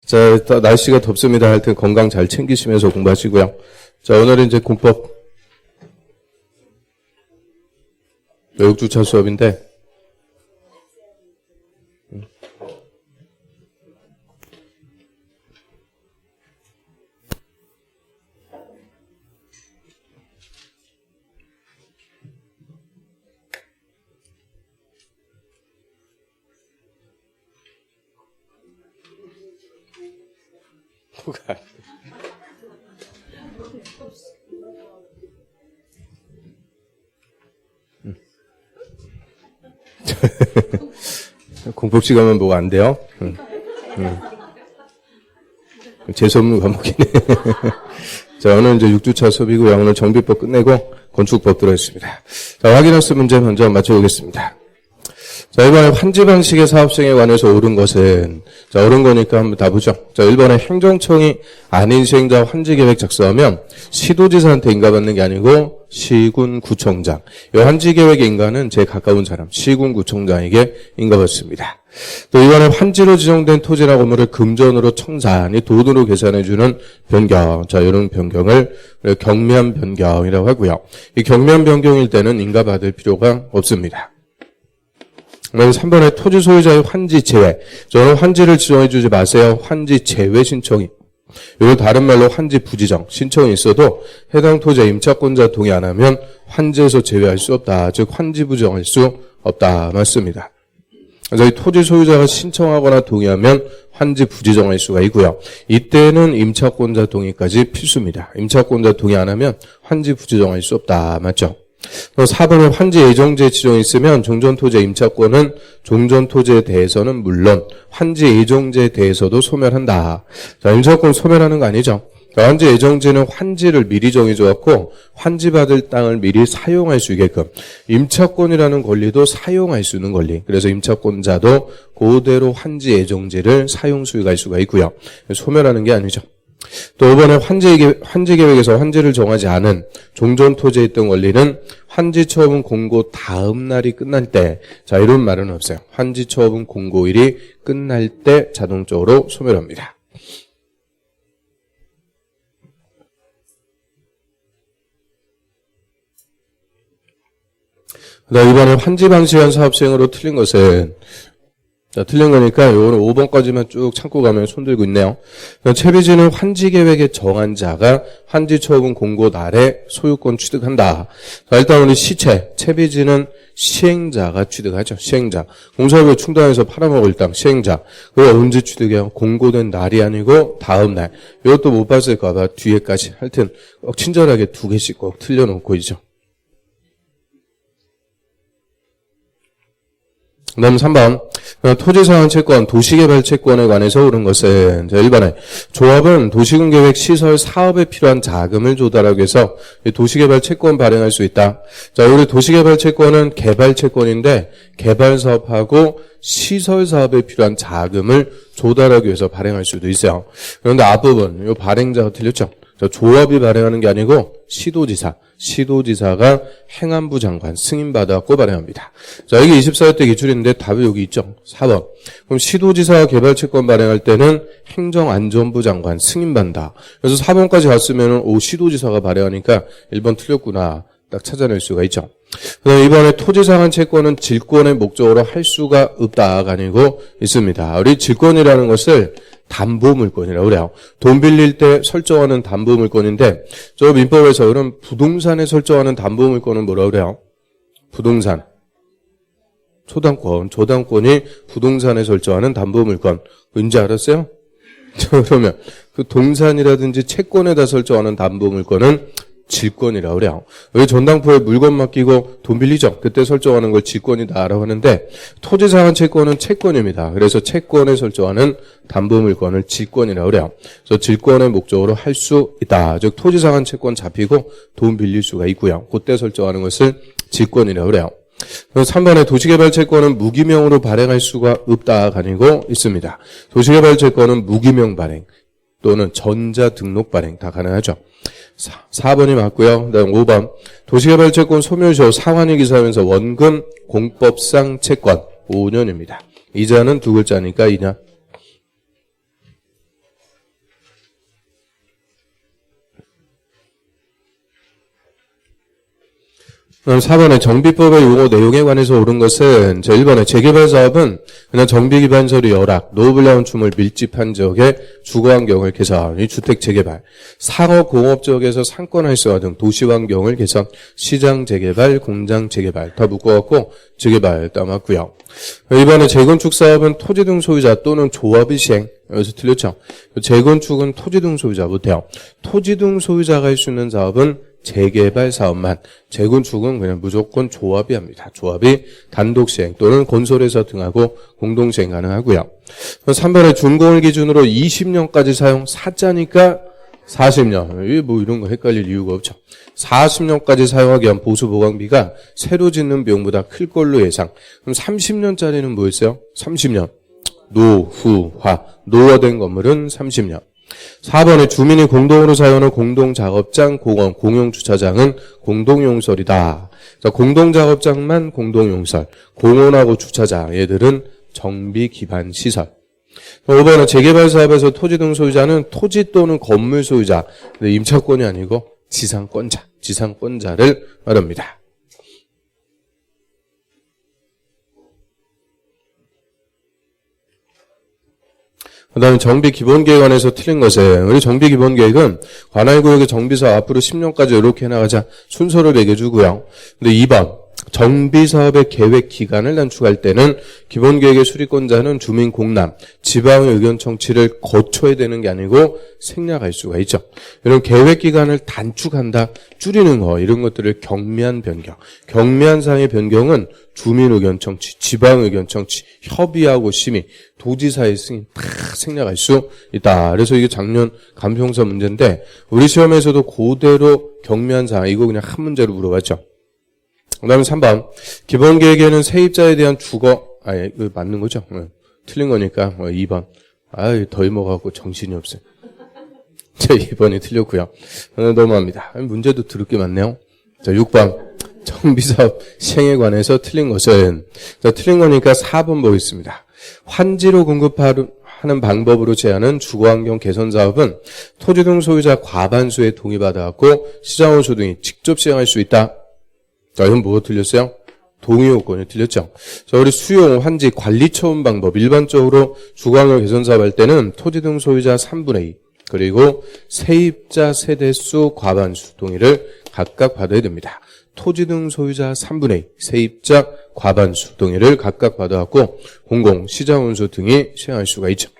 자, 날씨가 덥습니다. 하여튼 건강 잘 챙기시면서 공부하시고요. 자, 오늘은 이제 공법 외국주차 수업인데, 뭐가 공법 시간만 보고 안 돼요? 재수없는 과목이네. 자, 오늘 이제 6주차 수업이고요. 오늘 정비법 끝내고 건축법 들어있습니다. 자, 확인학습 문제 먼저 맞춰보겠습니다. 자, 이번에 환지 방식의 사업성에 관해서 옳은 것은, 자, 옳은 거니까 한번 다 보죠. 자, 1번에 행정청이 아닌 시행자 환지 계획 작성하면 시도지사한테 인가받는 게 아니고 시군 구청장. 이 환지 계획의 인가는 제일 가까운 사람, 시군 구청장에게 인가받습니다. 또 이번에 환지로 지정된 토지나 건물을 금전으로 청산이 돈으로 계산해주는 변경. 자, 이런 변경을 경미한 변경이라고 하고요. 이 경미한 변경일 때는 인가받을 필요가 없습니다. 3번에 토지 소유자의 환지 제외. 저는 환지를 지정해주지 마세요. 환지 제외 신청이. 이걸 다른 말로 환지 부지정 신청이 있어도 해당 토지의 임차권자 동의 안 하면 환지에서 제외할 수 없다. 즉 환지 부정할 수 없다. 맞습니다. 그래서 이 토지 소유자가 신청하거나 동의하면 환지 부지정할 수가 있고요. 이때는 임차권자 동의까지 필수입니다. 임차권자 동의 안 하면 환지 부지정할 수 없다. 맞죠? 4번에 환지 예정지에 지정이 있으면 종전토지의 임차권은 종전토지에 대해서는 물론 환지 예정지에 대해서도 소멸한다. 자, 임차권 소멸하는 거 아니죠? 환지 예정지는 환지를 미리 정해줘갖고 환지받을 땅을 미리 사용할 수 있게끔 임차권이라는 권리도 사용할 수 있는 권리. 그래서 임차권자도 그대로 환지 예정지를 사용 수익할 수가 있고요. 소멸하는 게 아니죠. 또 이번에 환지 계획에서 환지를 정하지 않은 종전 토지에 있던 권리는 환지 처분 공고 다음 날이 끝날 때, 자, 이런 말은 없어요. 환지 처분 공고일이 끝날 때 자동적으로 소멸합니다. 이번에 환지 방식한 사업 시행으로 틀린 것은, 자, 틀린 거니까 요거는 5번까지만 쭉 참고 가면 손 들고 있네요. 채비지는 환지 계획에 정한 자가 환지 처분 공고 날에 소유권 취득한다. 자, 일단 우리 시체, 채비지는 시행자가 취득하죠. 시행자. 공사업에 충당해서 팔아먹을 땅, 시행자. 그걸 언제 취득해요? 공고된 날이 아니고 다음 날. 이것도 못 봤을까봐 뒤에까지. 하여튼 친절하게 2개씩 꼭 틀려놓고 있죠. 그 다음 3번. 토지상환 채권, 도시개발 채권에 관해서 옳은 것은, 자, 1번에 조합은 도시군계획 시설 사업에 필요한 자금을 조달하기 위해서 도시개발 채권 발행할 수 있다. 자, 우리 도시개발 채권은 개발 채권인데 개발 사업하고 시설 사업에 필요한 자금을 조달하기 위해서 발행할 수도 있어요. 그런데 앞부분, 이 발행자가 틀렸죠. 자, 조합이 발행하는 게 아니고 시도지사가 행안부 장관 승인받아갖고 발행합니다. 자, 이게 24회 기출인데 답이 여기 있죠. 4번. 그럼 시도지사가 개발채권 발행할 때는 행정안전부 장관 승인받는다. 그래서 4번까지 갔으면 시도지사가 발행하니까 1번 틀렸구나. 딱 찾아낼 수가 있죠. 그다음에 이번에 토지상환 채권은 질권의 목적으로 할 수가 없다가 아니고 있습니다. 우리 질권이라는 것을 담보물권이라고 그래요. 돈 빌릴 때 설정하는 담보물권인데 저 민법에서 그럼 부동산에 설정하는 담보물권은 뭐라고 그래요? 부동산. 조당권이 부동산에 설정하는 담보물권. 왠지 알았어요? 그러면 그 동산이라든지 채권에다 설정하는 담보물권은 질권이라고 그래요. 왜 전당포에 물건 맡기고 돈 빌리죠? 그때 설정하는 걸 질권이다라고 하는데 토지상환 채권은 채권입니다. 그래서 채권에 설정하는 담보물권을 질권이라고 그래요. 그래서 질권의 목적으로 할 수 있다. 즉 토지상환 채권 잡히고 돈 빌릴 수가 있고요. 그때 설정하는 것을 질권이라고 그래요. 3번에 도시개발채권은 무기명으로 발행할 수가 없다가 아니고 있습니다. 도시개발채권은 무기명 발행 또는 전자등록 발행 다 가능하죠. 4번이 맞고요. 그다음 5번. 도시개발채권 소멸시효 상환이 기사하면서 원금 공법상 채권 5년입니다. 이자는 2글자니까 2년. 그럼 4번에 정비법의 용어 내용에 관해서 옳은 것은 1번에 재개발 사업은 그냥 정비 기반 서류 열악, 노후 불량원춤을 밀집한 지역의 주거 환경을 개선, 이 주택 재개발, 상업 공업 지역에서 상권 활성화 등 도시 환경을 개선, 시장 재개발, 공장 재개발 다 묶어갖고 재개발 따맞고요. 2번에 재건축 사업은 토지 등 소유자 또는 조합이 시행. 여기서 틀렸죠. 재건축은 토지 등 소유자 못해요. 토지 등 소유자가 할 수 있는 사업은 재개발 사업만, 재건축은 그냥 무조건 조합이 합니다. 조합이 단독 시행 또는 건설회사 등하고 공동 시행 가능하고요. 3번에 준공을 기준으로 20년까지 사용, 사자니까 40년. 이런 거 헷갈릴 이유가 없죠. 40년까지 사용하기 위한 보수 보강비가 새로 짓는 비용보다 클 걸로 예상. 그럼 30년짜리는 뭐였어요? 30년. 노후화. 노후화된 건물은 30년. 4번에 주민이 공동으로 사용하는 공동작업장, 공원, 공용주차장은 공동용설이다. 자, 공동작업장만 공동용설, 공원하고 주차장, 얘들은 정비기반시설. 5번은 재개발 사업에서 토지 등 소유자는 토지 또는 건물 소유자, 임차권이 아니고 지상권자를 말합니다. 그 다음에 정비기본계획 안에서 틀린 것은, 우리 정비기본계획은 관할구역의 정비사업 앞으로 10년까지 이렇게 해나가자 순서를 매겨주고요. 근데 2번, 정비사업의 계획 기간을 단축할 때는 기본계획의 수립권자는 주민 공람, 지방의 의견 청취를 거쳐야 되는 게 아니고 생략할 수가 있죠. 이런 계획 기간을 단축한다, 줄이는 거, 이런 것들을 경미한 변경. 경미한 사항의 변경은 주민 의견 청취, 지방 의견 청취, 협의하고 심의, 도지사의 승인 다 생략할 수 있다. 그래서 이게 작년 감평서 문제인데 우리 시험에서도 그대로 경미한 사항, 이거 그냥 한 문제로 물어봤죠. 그 다음에 3번. 기본계획에는 세입자에 대한 이거 맞는 거죠? 틀린 거니까 2번. 더 먹어갖고 정신이 없어요. 자, 2번이 틀렸고요. 넘어갑니다. 문제도 들을 게 많네요. 자, 6번. 정비사업 시행에 관해서 틀린 것은, 자, 틀린 거니까 4번 보겠습니다. 환지로 공급하는 방법으로 제하는 주거환경 개선 사업은 토지 등 소유자 과반수의 동의 받아갖고 시장원수 등이 직접 시행할 수 있다. 자, 이건 뭐가 틀렸어요? 동의 요건이 틀렸죠. 자, 우리 수용, 환지, 관리 처분 방법. 일반적으로 주거환경 개선 사업 할 때는 토지 등 소유자 3분의 2, 그리고 세입자 세대수 과반수 동의를 각각 받아야 됩니다. 토지 등 소유자 3분의 2, 세입자 과반수 동의를 각각 받아갖고 공공, 시장원수 등이 시행할 수가 있죠.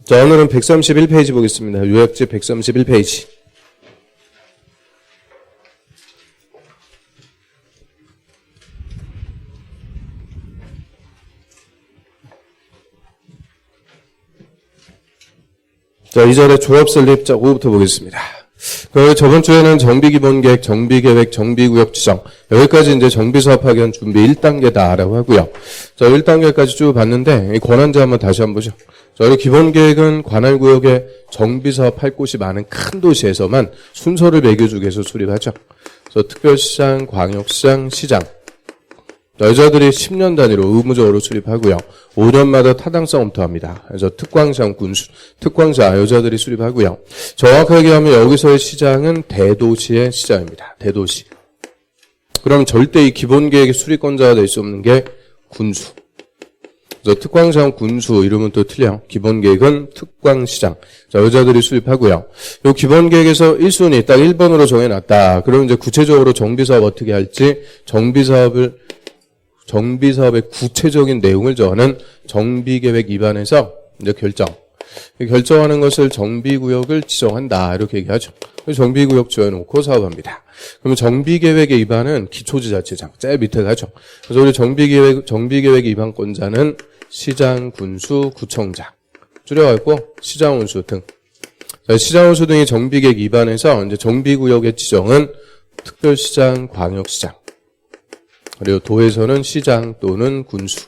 자, 오늘은 131페이지 보겠습니다. 요약집 131페이지. 자, 이 절에 조합 설립, 자, 5부터 보겠습니다. 저번 주에는 정비기본계획, 정비계획, 정비구역 지정, 여기까지 이제 정비사업하기 위한 준비 1단계다라고 하고요. 자, 1단계까지 쭉 봤는데, 이 권한제 한번 다시 한번 보죠. 자, 우리 기본계획은 관할구역에 정비사업 할 곳이 많은 큰 도시에서만 순서를 매겨주기 위해서 수립하죠. 그래서 특별시장, 광역시장, 시장. 여자들이 10년 단위로 의무적으로 수립하고요. 5년마다 타당성 검토합니다. 그래서 특광시장, 군수, 특광자 여자들이 수립하고요. 정확하게 하면 여기서의 시장은 대도시의 시장입니다. 대도시. 그럼 절대 이 기본계획의 수립권자가 될 수 없는 게 군수. 그래서 특광시장, 군수 이름은 또 틀려요. 기본계획은 특광시장. 자, 여자들이 수립하고요. 요 기본계획에서 1순위 딱 1번으로 정해놨다. 그럼 이제 구체적으로 정비사업 어떻게 할지 정비사업의 구체적인 내용을 정하는 정비계획 입안에서 이제 결정하는 것을 정비구역을 지정한다. 이렇게 얘기하죠. 정비구역 지어놓고 사업합니다. 그러면 정비계획의 입안은 기초지자체장, 제일 밑에 가죠. 그래서 우리 정비계획 입안권자는 시장, 군수, 구청장. 줄여갖고 시장원수 등. 시장원수 등이 정비계획 입안에서 이제 정비구역의 지정은 특별시장, 광역시장. 그리고 도에서는 시장 또는 군수.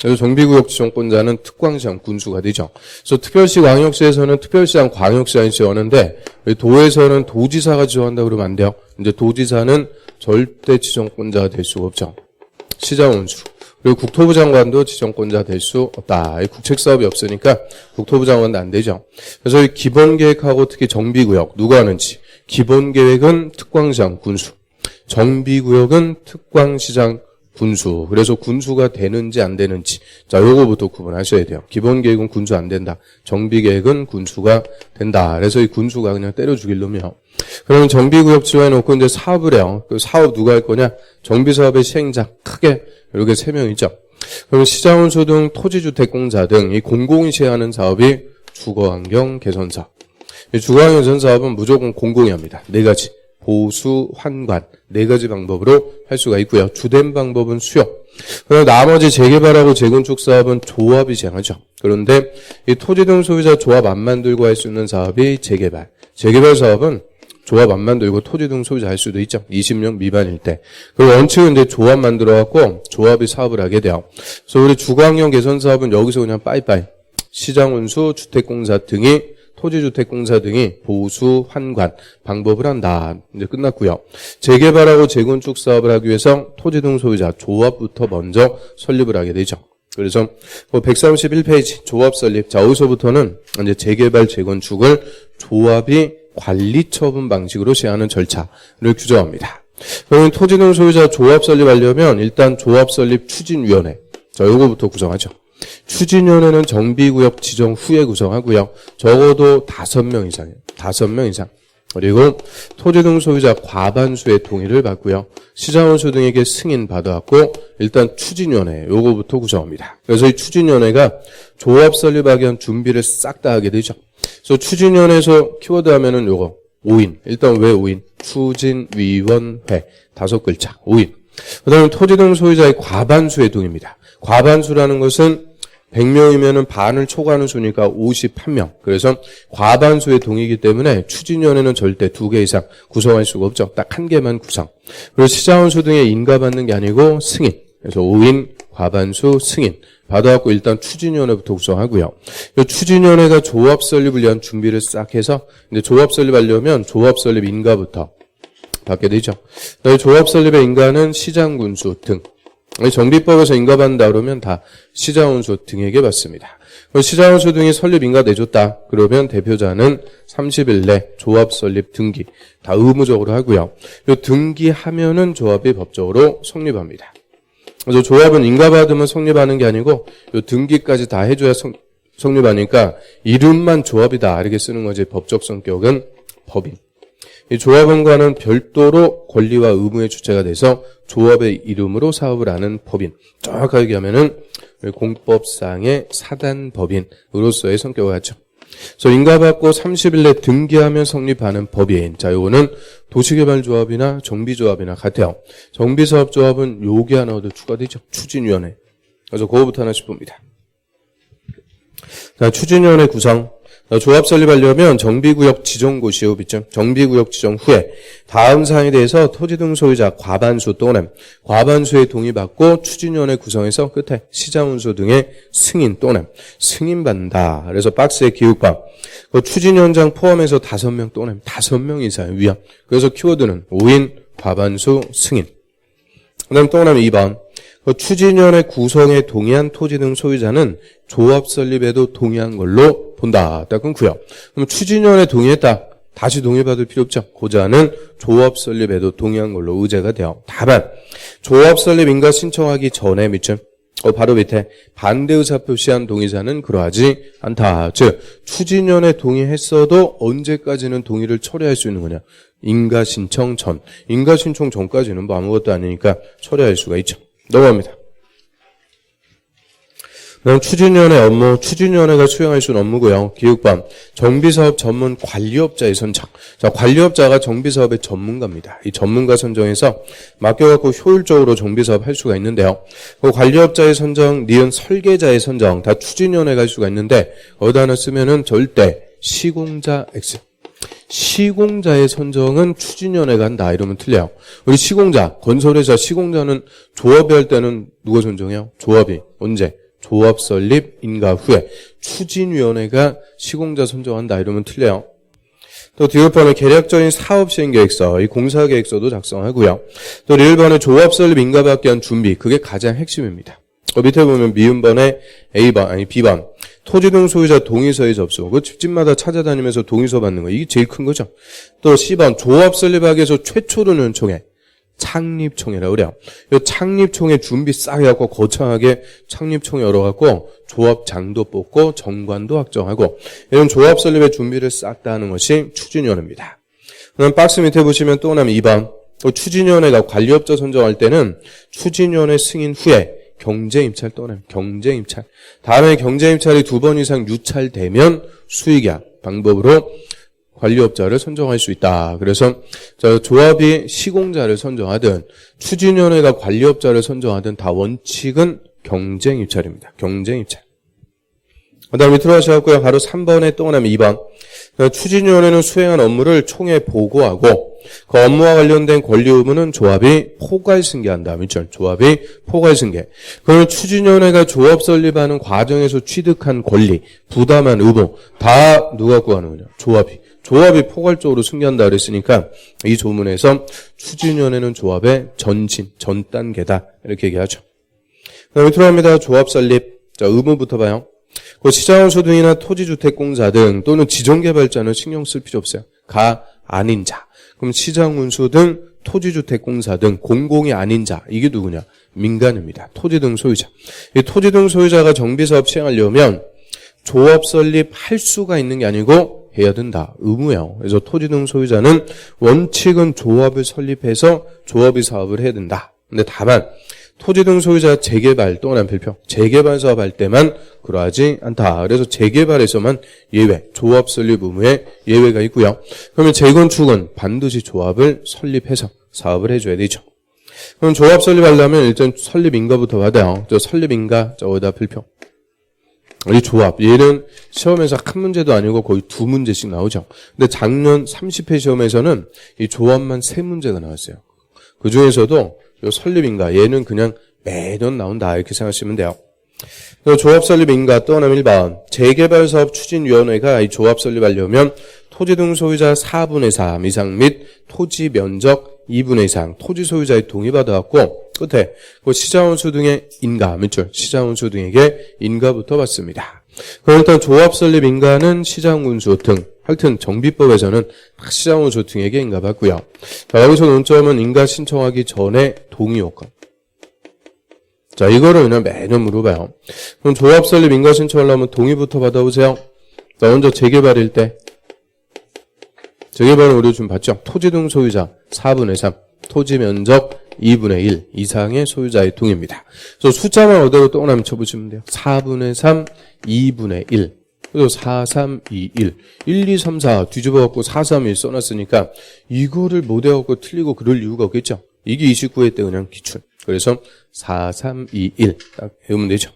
그래서 정비구역 지정권자는 특광시장, 군수가 되죠. 그래서 특별시, 광역시에서는 특별시장, 광역시장이 지정하는데 도에서는 도지사가 지정한다고 그러면 안 돼요. 이제 도지사는 절대 지정권자가 될 수가 없죠. 시장원수. 그리고 국토부 장관도 지정권자 될 수 없다. 국책사업이 없으니까 국토부 장관도 안 되죠. 그래서 이 기본계획하고 특히 정비구역 누가 하는지. 기본계획은 특광시장 군수, 정비구역은 특광시장 군수. 그래서 군수가 되는지 안 되는지. 자, 요거부터 구분하셔야 돼요. 기본계획은 군수 안 된다. 정비계획은 군수가 된다. 그래서 이 군수가 그냥 때려 죽일 놈이요. 그러면 정비구역 지정해놓고 이제 사업을 해요. 그 사업 누가 할 거냐? 정비사업의 시행자 크게 이렇게 3명이죠. 그럼 시장운수 등 토지주택공사 등 이 공공이 시행하는 사업이 주거환경 개선사업. 이 주거환경 개선 사업은 무조건 공공이 합니다. 4가지. 보수, 환관, 4가지 방법으로 할 수가 있고요. 주된 방법은 수요. 그리고 나머지 재개발하고 재건축 사업은 조합이 시행하죠. 그런데 이 토지 등 소유자 조합 안 만들고 할 수 있는 사업이 재개발. 재개발 사업은 조합 안 만들고 토지 등 소유자 할 수도 있죠. 20명 미만일 때. 그리고 원칙은 이제 조합 만들어갖고 조합이 사업을 하게 돼요. 그래서 우리 주거환경 개선 사업은 여기서 그냥 빠이빠이. 시장운수, 주택공사 등이 토지주택공사 등이 보수, 환관 방법을 한다. 이제 끝났고요. 재개발하고 재건축 사업을 하기 위해서 토지 등 소유자 조합부터 먼저 설립을 하게 되죠. 그래서 131페이지 조합 설립. 자, 여기서부터는 이제 재개발, 재건축을 조합이 관리 처분 방식으로 시행하는 절차를 규정합니다. 그러면 토지 등 소유자 조합 설립하려면 일단 조합 설립 추진위원회. 자, 요거부터 구성하죠. 추진위원회는 정비구역 지정 후에 구성하고요. 적어도 5명 이상이에요. 5명 이상. 그리고 토지 등 소유자 과반수의 동의를 받고요. 시장원수 등에게 승인 받아갖고 일단 추진위원회 요거부터 구성합니다. 그래서 이 추진위원회가 조합 설립하기 위한 준비를 싹 다 하게 되죠. 그래서 추진위원회에서 키워드 하면은 요거 5인. 일단 왜 5인? 추진위원회 5글자 5인. 그 다음에 토지 등 소유자의 과반수의 동의입니다. 과반수라는 것은 100명이면 반을 초과하는 수니까 51명. 그래서 과반수의 동의이기 때문에 추진위원회는 절대 2개 이상 구성할 수가 없죠. 딱 1개만 구성. 그리고 시장원수 등에 인가받는 게 아니고 승인. 그래서 5인, 과반수, 승인. 받아갖고 일단 추진위원회부터 구성하고요. 이 추진위원회가 조합 설립을 위한 준비를 싹 해서 이제 조합 설립하려면 조합 설립 인가부터 받게 되죠. 조합 설립의 인가는 시장군수 등. 정비법에서 인가받는다 그러면 다 시장원수 등에게 받습니다. 시장원수 등이 설립 인가 내줬다. 그러면 대표자는 30일 내 조합 설립 등기 다 의무적으로 하고요. 이 등기하면은 조합이 법적으로 성립합니다. 그래서 조합은 인가받으면 성립하는 게 아니고 이 등기까지 다 해줘야 성립하니까 이름만 조합이다 이렇게 쓰는 거지 법적 성격은 법인. 이 조합원과는 별도로 권리와 의무의 주체가 돼서 조합의 이름으로 사업을 하는 법인. 정확하게 얘기하면은 공법상의 사단법인으로서의 성격을 갖죠. 그래서 인가받고 30일 내 등기하면 성립하는 법인. 자, 요거는 도시개발조합이나 정비조합이나 같아요. 정비사업조합은 요게 하나 더 추가되죠. 추진위원회. 그래서 그거부터 하나씩 봅니다. 자, 추진위원회 구성. 조합 설립하려면 정비구역 지정고 시효비증, 정비구역 지정 후에 다음 사항에 대해서 토지 등 소유자 과반수 또는 과반수의 동의받고 추진위원회 구성해서 끝에 시장운수 등의 승인 또는 승인받는다. 그래서 박스의 기획법. 그 추진위원장 포함해서 5명 또는 5명 이상의 위원. 그래서 키워드는 5인, 과반수, 승인. 그 다음 또 하나는 2번. 추진위원회 구성에 동의한 토지 등 소유자는 조합 설립에도 동의한 걸로 본다. 딱 끊고요. 그럼 추진위원회 동의했다. 다시 동의받을 필요 없죠. 고자는 조합 설립에도 동의한 걸로 의제가 돼요. 다만 조합 설립 인가 신청하기 전에 밑줄 바로 밑에 반대 의사 표시한 동의자는 그러하지 않다. 즉 추진위원회 동의했어도 언제까지는 동의를 철회할 수 있는 거냐. 인가 신청 전. 인가 신청 전까지는 뭐 아무것도 아니니까 철회할 수가 있죠. 넘어갑니다. 그다음 추진위원회 업무, 추진위원회가 수행할 수 있는 업무고요. 기획반, 정비사업 전문 관리업자의 선정. 자, 관리업자가 정비사업의 전문가입니다. 이 전문가 선정해서 맡겨갖고 효율적으로 정비사업 할 수가 있는데요. 그 관리업자의 선정, 니은 설계자의 선정 다 추진위원회가 할 수가 있는데 어디다 하나 쓰면은 절대 시공자 X. 시공자의 선정은 추진위원회가 한다. 이러면 틀려요. 우리 시공자, 건설회사 시공자는 조합이 할 때는 누가 선정해요? 조합이. 언제? 조합 설립 인가 후에. 추진위원회가 시공자 선정한다. 이러면 틀려요. 또 뒤집번에 계략적인 사업시행계획서, 이 공사계획서도 작성하고요. 또 1번에 조합 설립 인가받기 위한 준비, 그게 가장 핵심입니다. 밑에 보면 미음번에 A번, 아니 B번. 토지 등 소유자 동의서의 접수. 그 집집마다 찾아다니면서 동의서 받는 거. 이게 제일 큰 거죠. 또 C번, 조합 설립하기 위해서 최초로 는 총회. 창립총회라고 그래요. 이 창립총회 준비 싹 해갖고 거창하게 창립총회 열어갖고 조합장도 뽑고 정관도 확정하고 이런 조합 설립의 준비를 싹 다 하는 것이 추진위원회입니다. 그럼 박스 밑에 보시면 또 나면 2번. 추진위원회가 관리업자 선정할 때는 추진위원회 승인 후에 경제임찰 또는 경제임찰. 다음에 경제임찰이 2번 이상 유찰되면 수의계약 방법으로 관리업자를 선정할 수 있다. 그래서 조합이 시공자를 선정하든 추진위원회가 관리업자를 선정하든 다 원칙은 경쟁입찰입니다. 경쟁입찰. 그 다음에 밑으로 하셔갖고요. 바로 3번에 또 나면 2번. 추진위원회는 수행한 업무를 총회에 보고하고 그 업무와 관련된 권리 의무는 조합이 포괄 승계한다. 그렇죠? 조합이 포괄 승계. 그러면 추진위원회가 조합 설립하는 과정에서 취득한 권리, 부담한 의무 다 누가 갖고 가는 거냐? 조합이 포괄적으로 승계한다 그랬으니까 이 조문에서 추진위원회는 조합의 전 단계다. 이렇게 얘기하죠. 그다음에 들어갑니다. 조합 설립. 자, 의무부터 봐요. 그 시장원수 등이나 토지주택공사 등 또는 지정개발자는 신경 쓸 필요 없어요. 아닌 자. 그럼 시장운수 등 토지주택공사 등 공공이 아닌 자. 이게 누구냐? 민간입니다. 토지 등 소유자. 이 토지 등 소유자가 정비사업 시행하려면 조합 설립할 수가 있는 게 아니고 해야 된다. 의무예요. 그래서 토지 등 소유자는 원칙은 조합을 설립해서 조합이 사업을 해야 된다. 근데 다만 토지 등 소유자 재개발 또는 별표 재개발 사업할 때만 그러하지 않다. 그래서 재개발에서만 예외, 조합 설립 의무에 예외가 있고요. 그러면 재건축은 반드시 조합을 설립해서 사업을 해줘야 되죠. 그럼 조합 설립하려면 일단 설립인가부터 받아요. 설립인가 저기다 별표. 이 조합 얘는 시험에서 한 문제도 아니고 거의 2문제씩 나오죠. 근데 작년 30회 시험에서는 이 조합만 3문제가 나왔어요. 그 중에서도 요 설립인가 얘는 그냥 매년 나온다 이렇게 생각하시면 돼요. 조합 설립인가 또 하나 1번 재개발사업 추진위원회가 이 조합 설립하려면 토지 등 소유자 4분의 3 이상 및 토지 면적 2분의 2상 토지 소유자의 동의받아갖고 끝에 그 시장원수 등의 인가 밑줄 시장원수 등에게 인가부터 받습니다. 그럼 일단 조합 설립 인가는 시장운수 등 하여튼 정비법에서는 시장운수 등에게 인가받고요. 자, 여기서 논점은 인가 신청하기 전에 동의요건. 자, 이거를 그냥 매년 물어봐요. 그럼 조합 설립 인가 신청하려면 동의부터 받아오세요. 자, 먼저 재개발일 때 재개발은 우리 좀 봤죠. 토지 등 소유자 4분의 3 토지 면적 2분의 1 이상의 소유자의 동의입니다. 그래서 숫자만 그대로 동그라미 쳐보시면 돼요. 4분의 3 2분의 1 그래서 4, 3, 2, 1 1, 2, 3, 4 뒤집어갖고 4, 3, 1 써놨으니까 이거를 못 해갖고 틀리고 그럴 이유가 없겠죠. 이게 29회 때 그냥 기출. 그래서 4, 3, 2, 1 딱 외우면 되죠.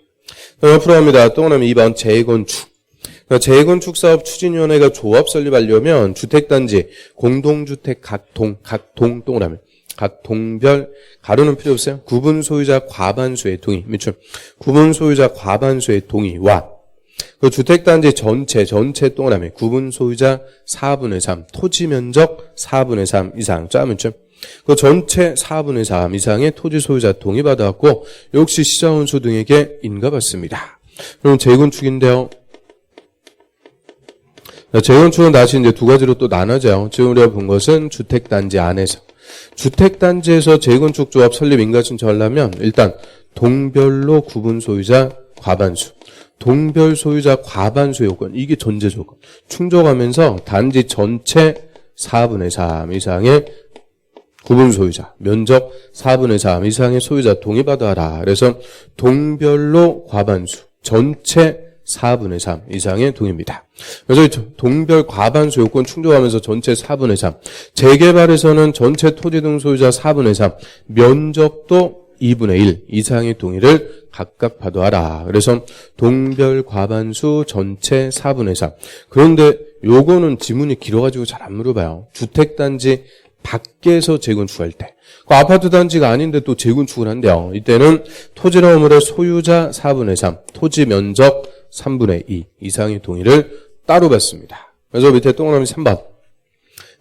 옆으로 갑니다. 동그라미 2번 재건축. 재건축 사업 추진위원회가 조합 설립하려면 주택단지 공동주택 각동 동그라미 각 동별 가로는 필요 없어요. 구분 소유자 과반수의 동의 밑줄 구분 소유자 과반수의 동의와 그 주택단지 전체 동그라미 구분 소유자 4분의 3 토지 면적 4분의 3 이상 짜면줄 그 전체 4분의 3 이상의 토지 소유자 동의받아갖고 역시 시장원수 등에게 인가받습니다. 그럼 재건축인데요. 재건축은 다시 이제 두 가지로 또 나눠져요. 지금 우리가 본 것은 주택단지 안에서. 주택단지에서 재건축 조합 설립 인가 신청하려면 일단 동별로 구분 소유자 과반수. 동별 소유자 과반수 요건. 이게 전제 조건. 충족하면서 단지 전체 4분의 3 이상의 구분 소유자. 면적 4분의 3 이상의 소유자 동의받아라. 그래서 동별로 과반수. 전체 4분의 3 이상의 동의입니다. 그래서 동별 과반수 요건 충족하면서 전체 4분의 3. 재개발에서는 전체 토지 등 소유자 4분의 3. 면적도 2분의 1 이상의 동의를 각각 받아라. 그래서 동별 과반수 전체 4분의 3. 그런데 요거는 지문이 길어가지고 잘 안 물어봐요. 주택단지 밖에서 재건축할 때. 그 아파트 단지가 아닌데 또 재건축을 한대요. 이때는 토지나 건물의 소유자 4분의 3. 토지 면적 3분의 2 이상의 동의를 따로 받습니다. 그래서 밑에 동그라미 3번.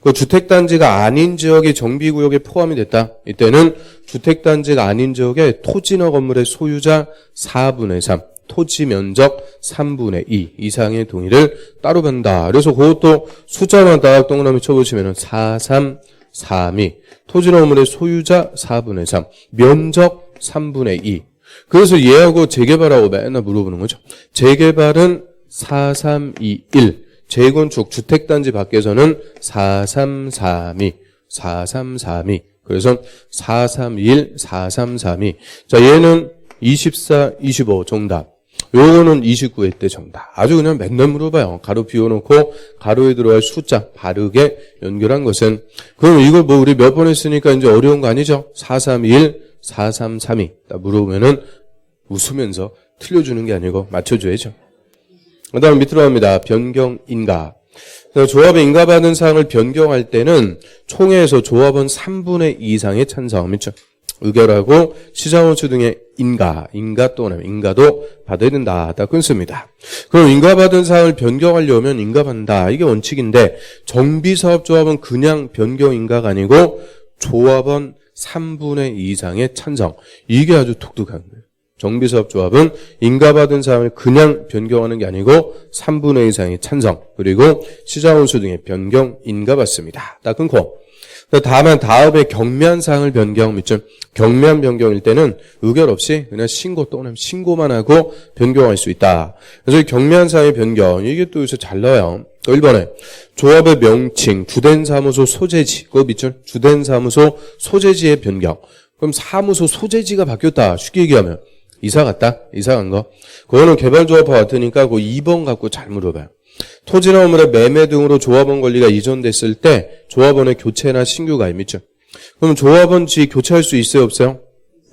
그 주택단지가 아닌 지역이 정비구역에 포함이 됐다. 이때는 주택단지가 아닌 지역의 토지나 건물의 소유자 4분의 3, 토지 면적 3분의 2 이상의 동의를 따로 받는다. 그래서 그것도 숫자만 딱 동그라미 쳐보시면 4, 3, 3이 토지나 건물의 소유자 4분의 3, 면적 3분의 2. 그래서 얘하고 재개발하고 맨날 물어보는 거죠. 재개발은 4, 3, 2, 1. 재건축 주택단지 밖에서는 4, 3, 3이 4, 3, 3이 그래서 4, 3, 1, 4, 3, 3이 자 얘는 24, 25 정답. 요거는 29회 때 정답. 아주 그냥 맨날 물어봐요. 가로 비워놓고 가로에 들어갈 숫자 바르게 연결한 것은 그럼 이걸 뭐 우리 몇 번 했으니까 이제 어려운 거 아니죠? 4, 3, 1, 4, 3, 3이 딱 물어보면은 웃으면서 틀려주는 게 아니고 맞춰줘야죠. 그 다음 밑으로 갑니다. 변경 인가. 조합에 인가받은 사항을 변경할 때는 총회에서 조합원 3분의 2 이상의 찬성, 그렇죠? 의결하고 시장원수 등의 인가 또는 인가도 받아야 된다. 딱 끊습니다. 그럼 인가받은 사항을 변경하려면 인가받는다. 이게 원칙인데 정비사업조합은 그냥 변경 인가가 아니고 조합원 3분의 2 이상의 찬성. 이게 아주 독특한 거예요. 정비사업조합은 인가받은 사항을 그냥 변경하는 게 아니고 3분의 2 이상의 찬성 그리고 시장원수 등의 변경 인가받습니다. 딱 끊고 다만 다음에 경미한 사항을 변경 및 경미한 변경일 때는 의결 없이 그냥 신고 또는 신고만 하고 변경할 수 있다. 그래서 이 경미한 사항의 변경 이게 또 요새 잘 나와요. 또 1번에 조합의 명칭 주된 사무소 소재지 그거 밑줄 주된 사무소 소재지의 변경. 그럼 사무소 소재지가 바뀌었다. 쉽게 얘기하면 이사 갔다? 이사 간 거. 그거는 개발조합과 같으니까 그 2번 갖고 잘 물어봐요. 토지나 건물의 매매 등으로 조합원 권리가 이전됐을 때 조합원의 교체나 신규 가입 있죠. 그럼 조합원지 교체할 수 있어요? 없어요?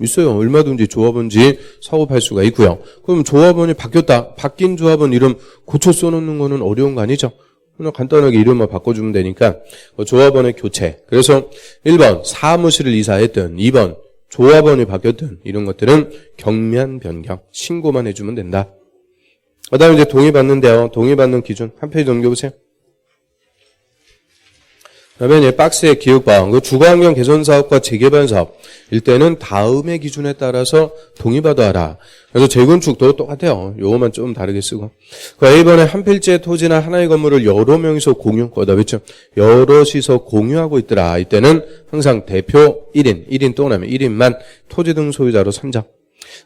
있어요. 얼마든지 조합원지 사업할 수가 있고요. 그럼 조합원이 바뀌었다. 바뀐 조합원 이름 고쳐 써놓는 거는 어려운 거 아니죠? 그냥 간단하게 이름만 바꿔주면 되니까 조합원의 교체. 그래서 1번 사무실을 이사했든 2번 조합원이 바뀌었든 이런 것들은 경미한 변경 신고만 해주면 된다. 그 다음에 이제 동의받는데요. 동의받는 기준 한 페이지 넘겨보세요. 그 다음에 이제 박스의 기획방 주거환경 개선 사업과 재개발 사업 일때는 다음의 기준에 따라서 동의받아 하라. 그래서 재건축도 똑같아요. 요거만 좀 다르게 쓰고. 그 A번에 한 필지의 토지나 하나의 건물을 여러 명이서 공유, 거다 그렇죠? 여럿이서 공유하고 있더라. 이때는 항상 대표 1인 또는 1인만 토지 등 소유자로 선정.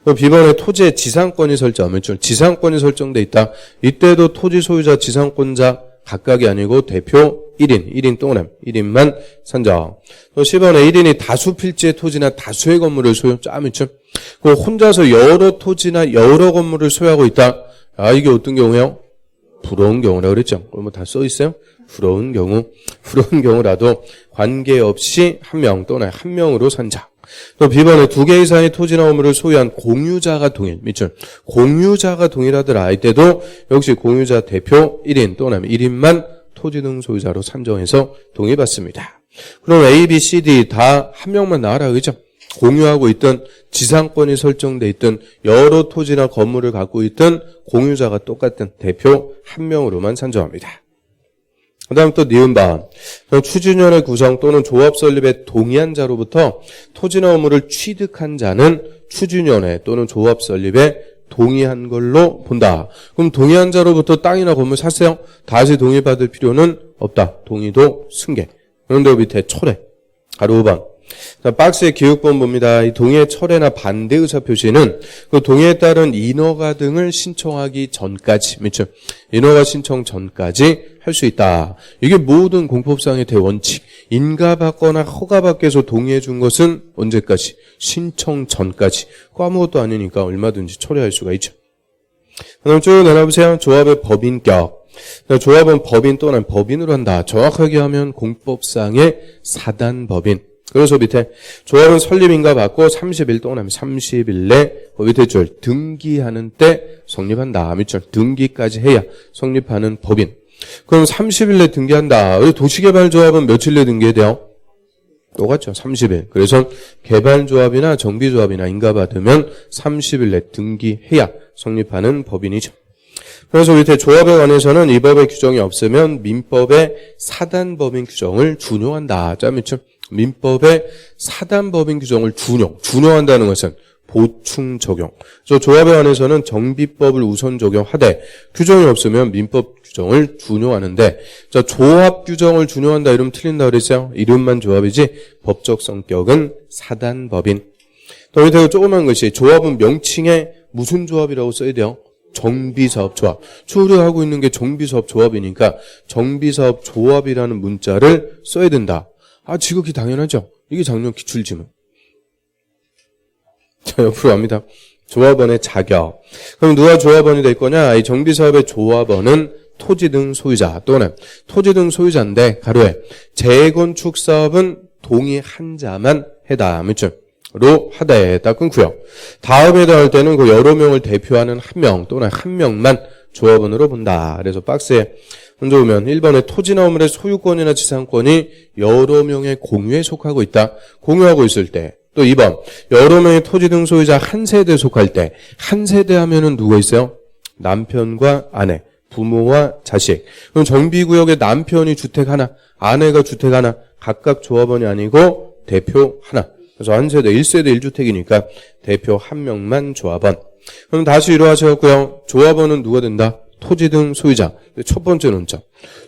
B번에 토지의 지상권이 설정, 지상권이 설정돼 있다. 이때도 토지 소유자, 지상권자 각각이 아니고 대표 1인 또는 1인만 선정. 또 C번에 1인이 다수 필지의 토지나 다수의 건물을 소유, 있죠. 혼자서 여러 토지나 여러 건물을 소유하고 있다. 아, 이게 어떤 경우예요? 부러운 경우라 그랬죠. 그럼 뭐 다 써 있어요? 부러운 경우라도 관계없이 한 명 또는 한 명으로 선정. 또 B번에 2개 이상의 토지나 건물을 소유한 공유자가 동일, 공유자가 동일하더라. 이때도 역시 공유자 대표 1인 또는 1인만 토지 등 소유자로 산정해서 동의받습니다. 그럼 A, B, C, D 다 한 명만 나와라. 그죠? 공유하고 있든 지상권이 설정돼 있든 여러 토지나 건물을 갖고 있든 공유자가 똑같은 대표 한 명으로만 산정합니다. 그 다음 또 니은반 추진위원회 구성 또는 조합 설립에 동의한 자로부터 토지나 건물을 취득한 자는 추진위원회 또는 조합 설립에 동의한 걸로 본다. 그럼 동의한 자로부터 땅이나 건물 샀어요? 다시 동의받을 필요는 없다. 동의도 승계. 그런데 밑에 철회. 가로 5번. 자, 박스의 기획본 봅니다. 이 동의의 철회나 반대 의사 표시는 그 동의에 따른 인허가 등을 신청하기 전까지, 인허가 신청 전까지 할 수 있다. 이게 모든 공법상의 대원칙. 인가받거나 허가받게서 동의해 준 것은 언제까지? 신청 전까지. 그거 아무것도 아니니까 얼마든지 철회할 수가 있죠. 그럼 쭉 내려보세요. 조합의 법인격. 조합은 법인 또는 법인으로 한다. 정확하게 하면 공법상의 사단법인. 그래서 밑에 조합은 설립인가 받고 30일 또는 30일 내 밑에 줄 등기하는 때 성립한다. 밑줄 등기까지 해야 성립하는 법인. 그럼 30일 내 등기한다. 도시개발조합은 며칠 내 등기해야 돼요? 똑같죠. 30일. 그래서 개발조합이나 정비조합이나 인가받으면 30일 내 등기해야 성립하는 법인이죠. 그래서 밑에 조합에 관해서는 이 법의 규정이 없으면 민법의 사단법인 규정을 준용한다. 자, 밑줄. 민법의 사단법인 규정을 준용한다는 것은 보충 적용. 그래서 조합에 관해서는 정비법을 우선 적용하되 규정이 없으면 민법 규정을 준용하는데, 자, 조합 규정을 준용한다 이러면 틀린다 그랬어요. 이름만 조합이지 법적 성격은 사단법인. 또 밑에 조그만 것이 조합은 명칭에 무슨 조합이라고 써야 돼요? 정비사업 조합. 우리가 하고 있는 게 정비사업 조합이니까 정비사업 조합이라는 문자를 써야 된다. 지극히 당연하죠. 이게 작년 기출지문. 자, 옆으로 갑니다. 조합원의 자격. 그럼 누가 조합원이 될 거냐? 이 정비사업의 조합원은 토지 등 소유자 또는 토지 등 소유자인데 가로에 재건축 사업은 동의 한 자만 해당했죠. 로 하되 딱 끊고요. 다음에 해당할 때는 그 여러 명을 대표하는 한 명 또는 한 명만 조합원으로 본다. 그래서 박스에 먼저 보면 1번에 토지나 건물의 소유권이나 지상권이 여러 명의 공유에 속하고 있다. 공유하고 있을 때. 또 2번 여러 명의 토지 등 소유자 한 세대에 속할 때. 한 세대 하면은 누가 있어요? 남편과 아내, 부모와 자식. 그럼 정비구역에 남편이 주택 하나, 아내가 주택 하나, 각각 조합원이 아니고 대표 하나. 그래서 한 세대 1세대 1주택이니까 대표 한 명만 조합원. 그럼 다시 이러하셨고요. 조합원은 누가 된다? 토지 등 소유자. 첫 번째 논점.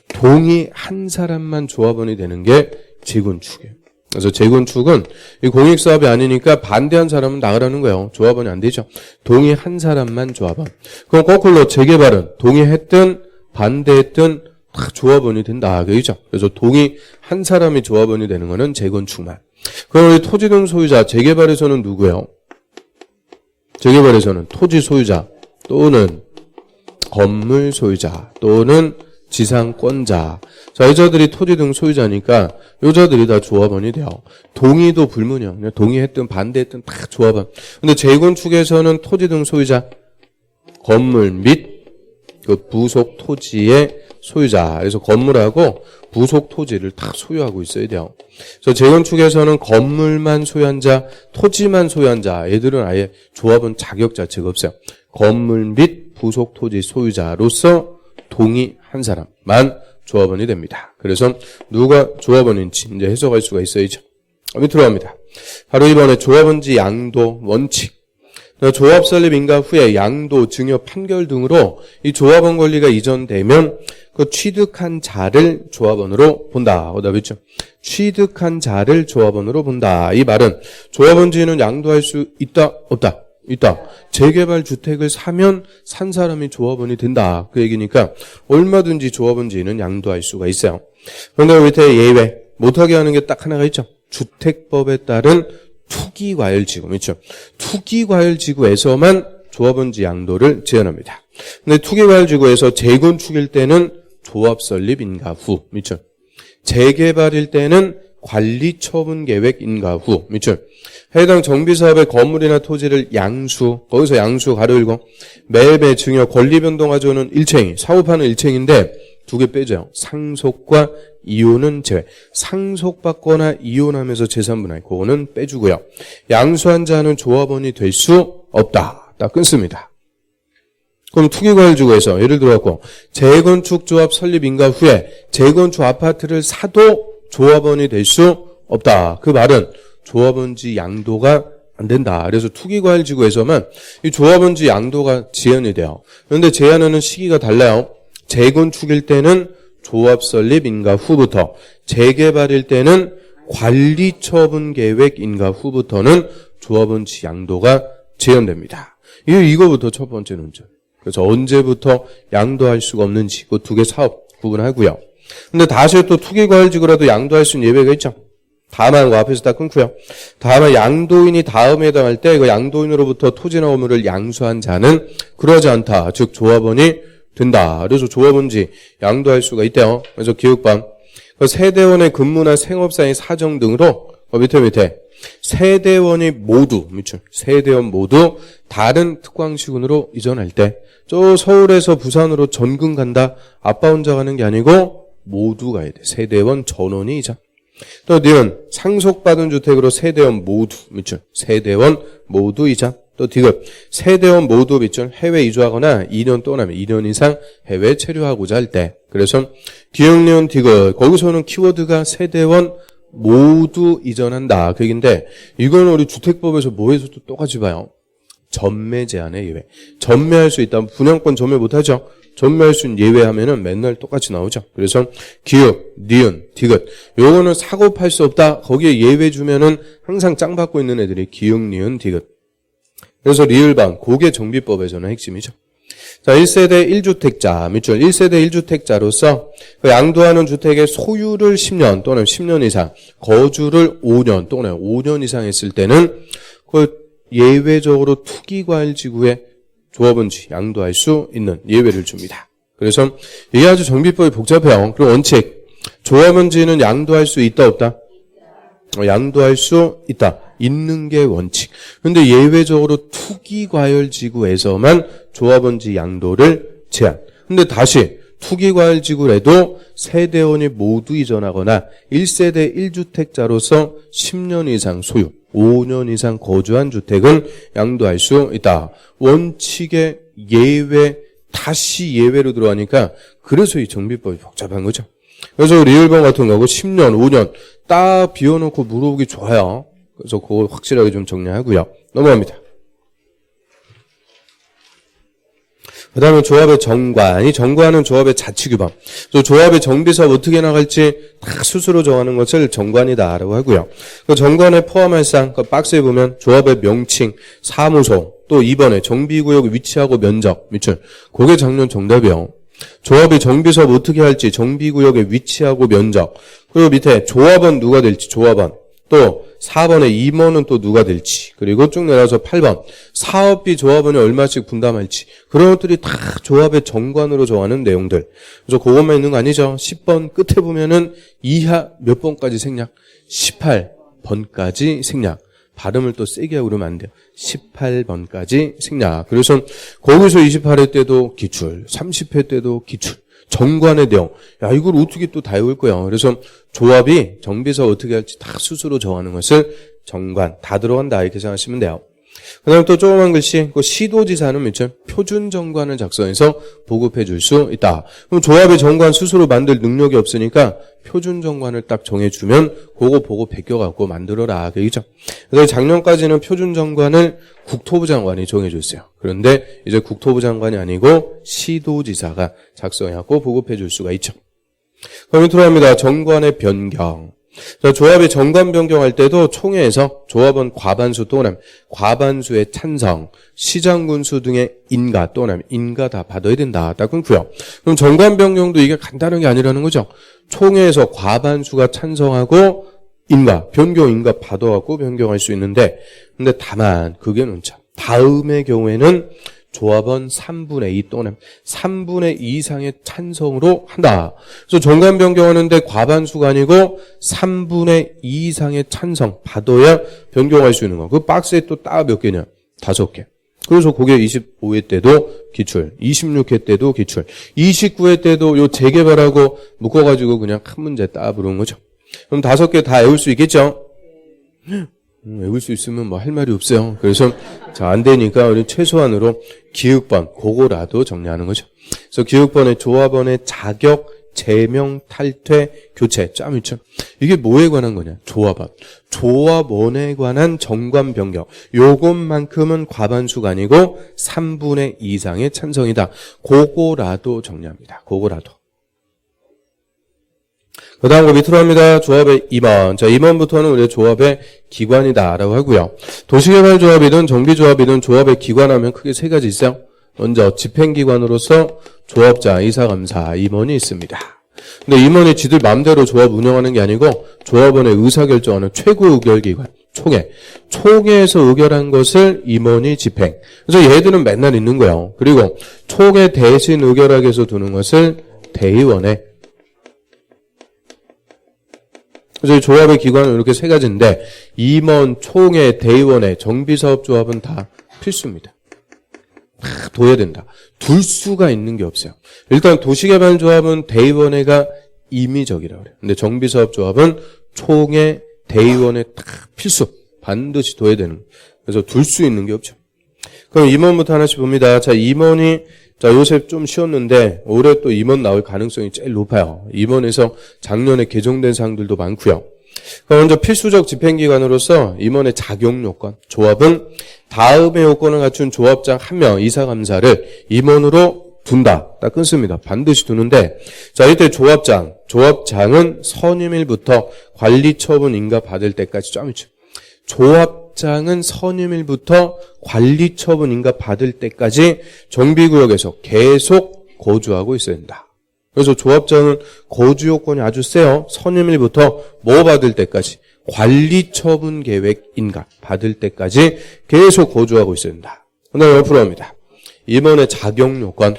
동의 한 사람만 조합원이 되는 게 재건축이에요. 그래서 재건축은 이 공익사업이 아니니까 반대한 사람은 나가라는 거예요. 조합원이 안 되죠. 동의 한 사람만 조합원. 그럼 거꾸로 재개발은 동의했든 반대했든 다 조합원이 된다. 그죠? 그래서 동의 한 사람이 조합원이 되는 거는 재건축만. 그럼 우리 토지 등 소유자, 재개발에서는 누구예요? 재개발에서는 토지 소유자 또는 건물 소유자 또는 지상권자. 자, 여자들이 토지 등 소유자니까 여자들이 다 조합원이 돼요. 동의도 불문이요. 그냥 동의했든 반대했든 다 조합원. 근데 재건축에서는 토지 등 소유자, 건물 및 그 부속 토지의 소유자. 그래서 건물하고 부속 토지를 다 소유하고 있어야 돼요. 그래서 재건축에서는 건물만 소유한 자, 토지만 소유한 자, 얘들은 아예 조합원 자격 자체가 없어요. 건물 및 부속 토지 소유자로서 동의한 사람만 조합원이 됩니다. 그래서 누가 조합원인지 이제 해석할 수가 있어야죠. 밑으로 갑니다. 바로 이번에 조합원지 양도 원칙. 조합 설립 인가 후에 양도, 증여, 판결 등으로 이 조합원 권리가 이전되면 그 취득한 자를 조합원으로 본다. 오답이죠. 취득한 자를 조합원으로 본다. 이 말은 조합원지는 양도할 수 있다, 없다? 있다. 재개발 주택을 사면 산 사람이 조합원이 된다. 그 얘기니까 얼마든지 조합원지는 양도할 수가 있어요. 그런데 밑에 예외, 못하게 하는 게 딱 하나가 있죠. 주택법에 따른 투기과열지구, 있죠. 투기과열지구에서만 조합원지 양도를 제한합니다. 근데 투기과열지구에서 재건축일 때는 조합 설립 인가 후, 있죠. 재개발일 때는 관리처분 계획 인가 후, 있죠. 해당 정비사업의 건물이나 토지를 양수, 거기서 양수 가로 읽고 매매, 증여, 권리 변동 가져오는 일체행, 사업하는 일체행인데 두 개 빼죠. 상속과 이혼은 제외. 상속받거나 이혼하면서 재산분할, 그거는 빼주고요. 양수한 자는 조합원이 될 수 없다. 딱 끊습니다. 그럼 투기과열지구에서 예를 들어갖고 재건축 조합 설립 인가 후에 재건축 아파트를 사도 조합원이 될 수 없다. 그 말은 조합원지 양도가 안 된다. 그래서 투기과열지구에서만 이 조합원지 양도가 제한이 돼요. 그런데 제한하는 시기가 달라요. 재건축일 때는 조합 설립 인가 후부터, 재개발일 때는 관리처분 계획 인가 후부터는 조합원지 양도가 제한됩니다. 이거부터 첫 번째 논점. 그래서 언제부터 양도할 수가 없는지 그 두 개 사업 구분하고요. 근데 다시 또 투기과열지구라도 양도할 수 있는 예외가 있죠. 다만 그 앞에서 딱 끊고요. 다만 양도인이 다음에 해당할 때 그 양도인으로부터 토지나 건물을 양수한 자는 그러지 않다. 즉 조합원이 된다. 그래서 조합원지 양도할 수가 있대요. 그래서 기억반 세대원의 근무나 생업상의 사정 등으로 밑에 세대원이 모두 세대원 모두 다른 특광시군으로 이전할 때 저 서울에서 부산으로 전근 간다. 아빠 혼자 가는 게 아니고 모두 가야 돼. 세대원 전원이 이자. 또 니은 상속받은 주택으로 세대원 모두 세대원 모두 이자. 또 디귿. 세대원 모두 빚을 해외 이주하거나 2년 또는 2년 이상 해외 체류하고자 할 때. 그래서 기역, 니은, 디귿. 거기서는 키워드가 세대원 모두 이전한다. 그 얘기인데 이건 우리 주택법에서 뭐에서도 똑같이 봐요. 전매 제한의 예외. 전매할 수 있다. 분양권 전매 못하죠. 전매할 수 있는 예외하면은 맨날 똑같이 나오죠. 그래서 기역, 니은, 디귿. 요거는 사고 팔 수 없다. 거기에 예외 주면은 항상 짱 받고 있는 애들이 기역, 니은, 디귿. 그래서 리을방, 그게 정비법에서는 핵심이죠. 자, 1세대 1주택자, 밑줄 1세대 1주택자로서 그 양도하는 주택의 소유를 10년 또는 10년 이상, 거주를 5년 또는 5년 이상 했을 때는 그 예외적으로 투기과일지구에 조합원지 양도할 수 있는 예외를 줍니다. 그래서 이게 아주 정비법이 복잡해요. 그리고 원칙, 조합원지는 양도할 수 있다 없다? 양도할 수 있다. 있는 게 원칙. 근데 예외적으로 투기과열지구에서만 조합원지 양도를 제한. 근데 다시 투기과열지구에도 세대원이 모두 이전하거나 1세대 1주택자로서 10년 이상 소유, 5년 이상 거주한 주택은 양도할 수 있다. 원칙의 예외, 다시 예외로 들어가니까 그래서 이 정비법이 복잡한 거죠. 그래서 리을방 같은 거고 10년, 5년 딱 비워놓고 물어보기 좋아요. 그래서 그거 확실하게 좀 정리하고요. 넘어갑니다. 그 다음에 조합의 정관. 이 정관은 조합의 자치규범. 조합의 정비사업 어떻게 나갈지 다 스스로 정하는 것을 정관이다라고 하고요. 그 정관에 포함할 사항, 그 박스에 보면 조합의 명칭, 사무소, 또 2번에 정비구역 위치하고 면적, 밑줄. 그게 작년 정답이요. 조합이 정비사업 어떻게 할지, 정비구역의 위치하고 면적. 그리고 밑에 조합원 누가 될지, 조합원. 또 4번에 임원은 또 누가 될지, 그리고 쭉 내려서 8번 사업비 조합원이 얼마씩 분담할지, 그런 것들이 다 조합의 정관으로 정하는 내용들. 그래서 그것만 있는 거 아니죠. 10번 끝에 보면은 이하 몇 번까지 생략? 18번까지 생략. 발음을 또 세게 하고 그러면 안 돼요. 18번까지 생략. 그래서 거기서 28회 때도 기출, 30회 때도 기출. 정관의 내용. 야, 이걸 어떻게 또 다 외울 거야. 그래서 조합이 정비사 어떻게 할지 다 스스로 정하는 것을 정관. 다 들어간다. 이렇게 생각하시면 돼요. 그 다음에 또 조그만 글씨, 그 시도지사는 밑줄 표준 정관을 작성해서 보급해 줄 수 있다. 그럼 조합의 정관 스스로 만들 능력이 없으니까 표준 정관을 딱 정해주면 그거 보고 베껴갖고 만들어라. 그죠? 그래서 작년까지는 표준 정관을 국토부 장관이 정해줬어요. 그런데 이제 국토부 장관이 아니고 시도지사가 작성해갖고 보급해 줄 수가 있죠. 그럼 들어갑니다. 정관의 변경. 자, 조합의 정관 변경할 때도 총회에서 조합원 과반수 또는 과반수의 찬성, 시장군수 등의 인가 또는 인가 다 받아야 된다. 딱 끊고요. 그럼 정관 변경도 이게 간단한 게 아니라는 거죠. 총회에서 과반수가 찬성하고 인가, 변경 인가 받아갖고 변경할 수 있는데, 근데 다만 그게 논차. 다음의 경우에는 조합원 3분의 2 또는 3분의 2 이상의 찬성으로 한다. 그래서 정관 변경하는데 과반수가 아니고 3분의 2 이상의 찬성 받아야 변경할 수 있는 거. 그 박스에 또 딱 몇 개냐? 5개. 그래서 그게 25회 때도 기출, 26회 때도 기출, 29회 때도 요 재개발하고 묶어가지고 그냥 한 문제 딱 부르는 거죠. 그럼 5개 다 외울 수 있겠죠? 외울 수 있으면 뭐 할 말이 없어요. 그래서 자, 안 되니까 우리 최소한으로 기획번 그거라도 정리하는 거죠. 그래서 기획번에 조합원의 자격, 제명, 탈퇴, 교체, 짬 있죠. 이게 뭐에 관한 거냐? 조합원. 조합원에 관한 정관 변경. 요것만큼은 과반수가 아니고 3분의 2 이상의 찬성이다. 그거라도 정리합니다. 그거라도. 그 다음 거 밑으로 합니다. 조합의 임원. 자, 임원부터는 우리 조합의 기관이다라고 하고요. 도시개발조합이든 정비조합이든 조합의 기관하면 크게 세 가지 있어요. 먼저 집행기관으로서 조합자, 이사감사, 임원이 있습니다. 근데 임원이 지들 마음대로 조합 운영하는 게 아니고 조합원의 의사결정하는 최고 의결기관, 총회. 총회에서 의결한 것을 임원이 집행. 그래서 얘들은 맨날 있는 거예요. 그리고 총회 대신 의결하기 위해서 두는 것을 대의원회. 그래서 조합의 기관은 이렇게 세 가지인데 임원, 총회, 대의원회, 정비사업조합은 다 필수입니다. 다 둬야 된다. 둘 수가 있는 게 없어요. 일단 도시개발조합은 대의원회가 임의적이라고 그래요. 근데 정비사업조합은 총회, 대의원회 다 필수. 반드시 둬야 되는 거예요. 그래서 둘 수 있는 게 없죠. 그럼 임원부터 하나씩 봅니다. 자, 임원이, 자, 요새 좀 쉬었는데, 올해 또 임원 나올 가능성이 제일 높아요. 임원에서 작년에 개정된 사항들도 많고요. 그럼 먼저 필수적 집행기관으로서 임원의 자격 요건, 조합은 다음의 요건을 갖춘 조합장 1명, 이사감사를 임원으로 둔다. 딱 끊습니다. 반드시 두는데, 자, 이때 조합장은 선임일부터 관리처분 인가받을 때까지 좀 있죠. 조합장은 선임일부터 관리처분 인가받을 때까지 정비구역에서 계속 거주하고 있어야 된다. 그래서 조합장은 거주 요건이 아주 세요. 선임일부터 뭐 받을 때까지? 관리처분 계획 인가 받을 때까지 계속 거주하고 있어야 된다. 그 다음에 옆으로 합니다. 임원의 자격 요건.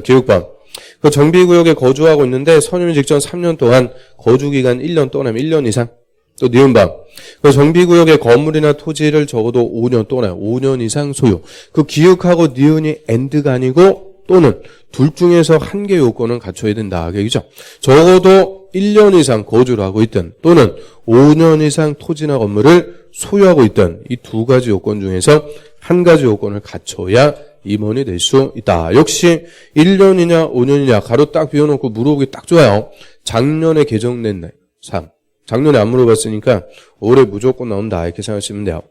기록번. 그 정비구역에 거주하고 있는데 선임 직전 3년 동안 거주기간 1년 또는 1년 이상. 또 니은방. 그 정비구역의 건물이나 토지를 적어도 5년 또는 5년 이상 소유. 그 기역하고 니은이 엔드가 아니고 또는 둘 중에서 한 개 요건은 갖춰야 된다. 그죠? 적어도 1년 이상 거주를 하고 있든 또는 5년 이상 토지나 건물을 소유하고 있든 이 두 가지 요건 중에서 한 가지 요건을 갖춰야 임원이 될 수 있다. 역시 1년이냐 5년이냐 가로 딱 비워놓고 물어보기 딱 좋아요. 작년에 개정된 사항. 작년에 안 물어봤으니까 올해 무조건 나온다. 이렇게 생각하시면 돼요.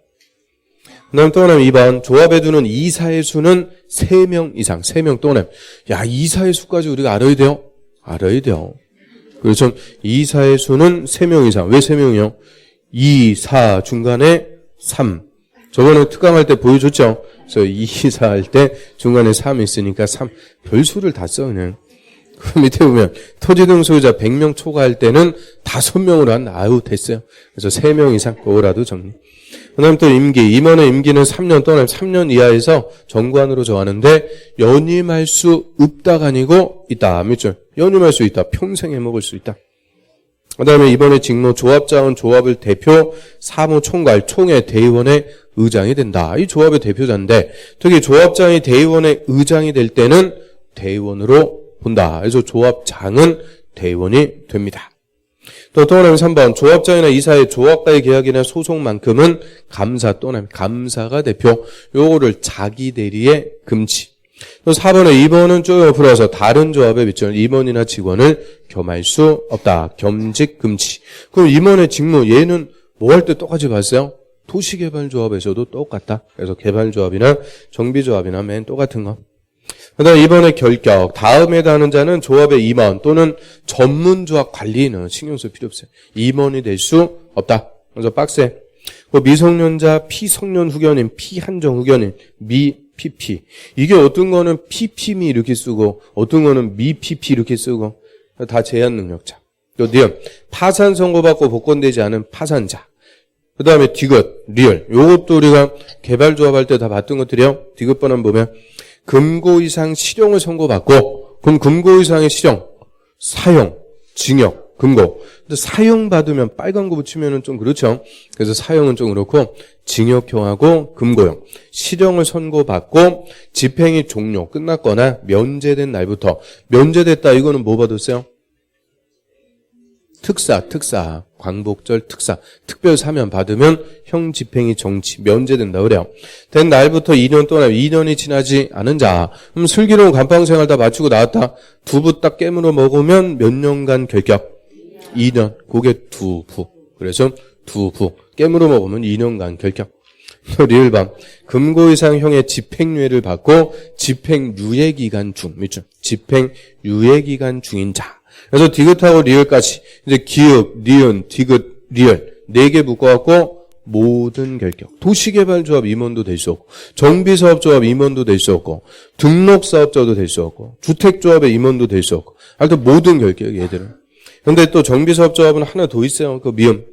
그 다음 또 하나 2번. 조합에 두는 이사의 수는 3명 이상. 3명 또 하나. 야, 이사의 수까지 우리가 알아야 돼요? 알아야 돼요. 그래서 이사의 수는 3명 이상. 왜 3명이요? 2, 4 중간에 3. 저번에 특강할 때 보여줬죠? 그래서 2, 4 할 때 중간에 3 있으니까 3. 별수를 다 써, 그냥. 그 밑에 보면 토지 등 소유자 100명 초과할 때는 5명으로 한다. 아유, 됐어요. 그래서 3명 이상 그거라도 정리. 그 다음 또 임원의 임기는 3년 또는 3년 이하에서 정관으로 정하는데 연임할 수 없다가 아니고 있다. 밑줄. 연임할 수 있다. 평생 해먹을 수 있다. 그 다음에 이번에 직무 조합장은 조합을 대표, 사무총괄, 총회, 대의원의 의장이 된다. 이 조합의 대표자인데 특히 조합장이 대의원의 의장이 될 때는 대의원으로 본다. 그래서 조합장은 대의원이 됩니다. 또 하나는 3번. 조합장이나 이사의 조합과의 계약이나 소송만큼은 감사 또는 감사가 대표. 요거를 자기 대리의 금지. 또 4번에 2번은 쭉 옆으로 와서 다른 조합의 밑줄 임원이나 직원을 겸할 수 없다. 겸직 금지. 그럼 임원의 직무 얘는 뭐 할 때 똑같이 봤어요? 도시개발조합에서도 똑같다. 그래서 개발조합이나 정비조합이나 맨 똑같은 거. 그 다음 이번에 결격. 다음에 다는 자는 조합의 임원 또는 전문조합 관리는 신경 쓸 필요 없어요. 임원이 될 수 없다. 그래서 빡세. 미성년자, 피성년 후견인, 피한정 후견인, PP. 이게 어떤 거는 PP미 이렇게 쓰고 어떤 거는 PP 이렇게 쓰고 다 제한 능력자. 또 니은. 파산 선고받고 복권되지 않은 파산자. 그 다음에 디귿, 리얼. 요것도 우리가 개발조합할 때 다 봤던 것들이요. 디귿번호 보면 금고 이상 실형을 선고받고, 그럼 금고 이상의 실형, 사형, 징역, 금고. 근데 사형 받으면 빨간 거 붙이면은 좀 그렇죠. 그래서 사형은 좀 그렇고, 징역형하고 금고형. 실형을 선고받고, 집행이 종료, 끝났거나, 면제된 날부터. 면제됐다, 이거는 뭐 받았어요? 특사, 광복절 특사, 특별 사면 받으면 형 집행이 정지, 면제된다 그래요. 된 날부터 2년 또는 2년이 지나지 않은 자, 그럼 슬기로운 감방생활 다 마치고 나왔다. 두부 딱 깨물어 먹으면 몇 년간 결격? 2년. 그게 두부. 그래서 두부. 깨물어 먹으면 2년간 결격. 리을밤. 금고 이상 형의 집행유예를 받고 집행유예기간 중, 밑줄. 집행유예기간 중인 자. 그래서 디귿하고 리을까지 이제 기읍, 니은, 디귿, 리을 4개 묶어갖고 모든 결격. 도시개발조합 임원도 될 수 없고 정비사업조합 임원도 될 수 없고 등록사업자도 될 수 없고 주택조합의 임원도 될 수 없고 하여튼 모든 결격 얘들은. 그런데 또 정비사업조합은 하나 더 있어요. 그 미음.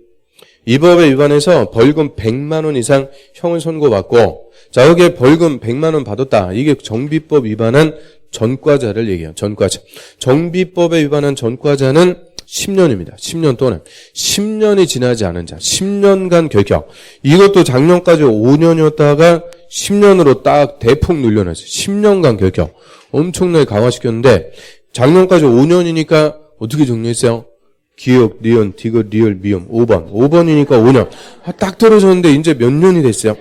이 법에 위반해서 벌금 100만 원 이상 형을 선고받고 자 여기에 벌금 100만 원 받았다. 이게 정비법 위반한 전과자를 얘기해요. 전과자. 정비법에 위반한 전과자는 10년입니다. 10년 또는 10년이 지나지 않은 자. 10년간 결격. 이것도 작년까지 5년이었다가 10년으로 딱 대폭 늘려놨어요. 10년간 결격. 엄청나게 강화시켰는데 작년까지 5년이니까 어떻게 정리했어요? 기역, 니은, 디귿, 리을, 미음. 5번. 5번이니까 5년. 딱 떨어졌는데 이제 몇 년이 됐어요?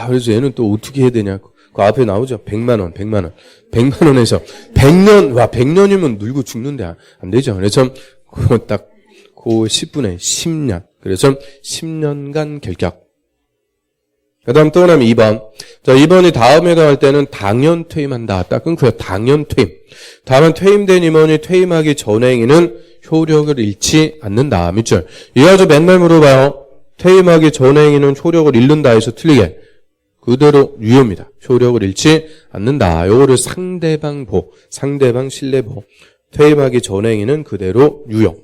그래서 얘는 또 어떻게 해야 되냐. 그 앞에 나오죠. 100만 원. 100만 원에서 100년, 100년이면 늙고 죽는데 안 되죠. 그래서 그거 딱 그 10분의 10년. 그래서 10년간 결격. 그 다음 또 하나는 2번. 자, 2번이 다음에 더할 때는 당연 퇴임한다. 딱 끊고요. 당연 퇴임. 다만 퇴임된 임원이 퇴임하기 전 행위는 효력을 잃지 않는다. 밑줄. 이거 아주 맨날 물어봐요. 퇴임하기 전 행위는 효력을 잃는다 해서 틀리게. 그대로 유효입니다. 효력을 잃지 않는다. 요거를 상대방 신뢰보. 퇴임하기 전 행위는 그대로 유효.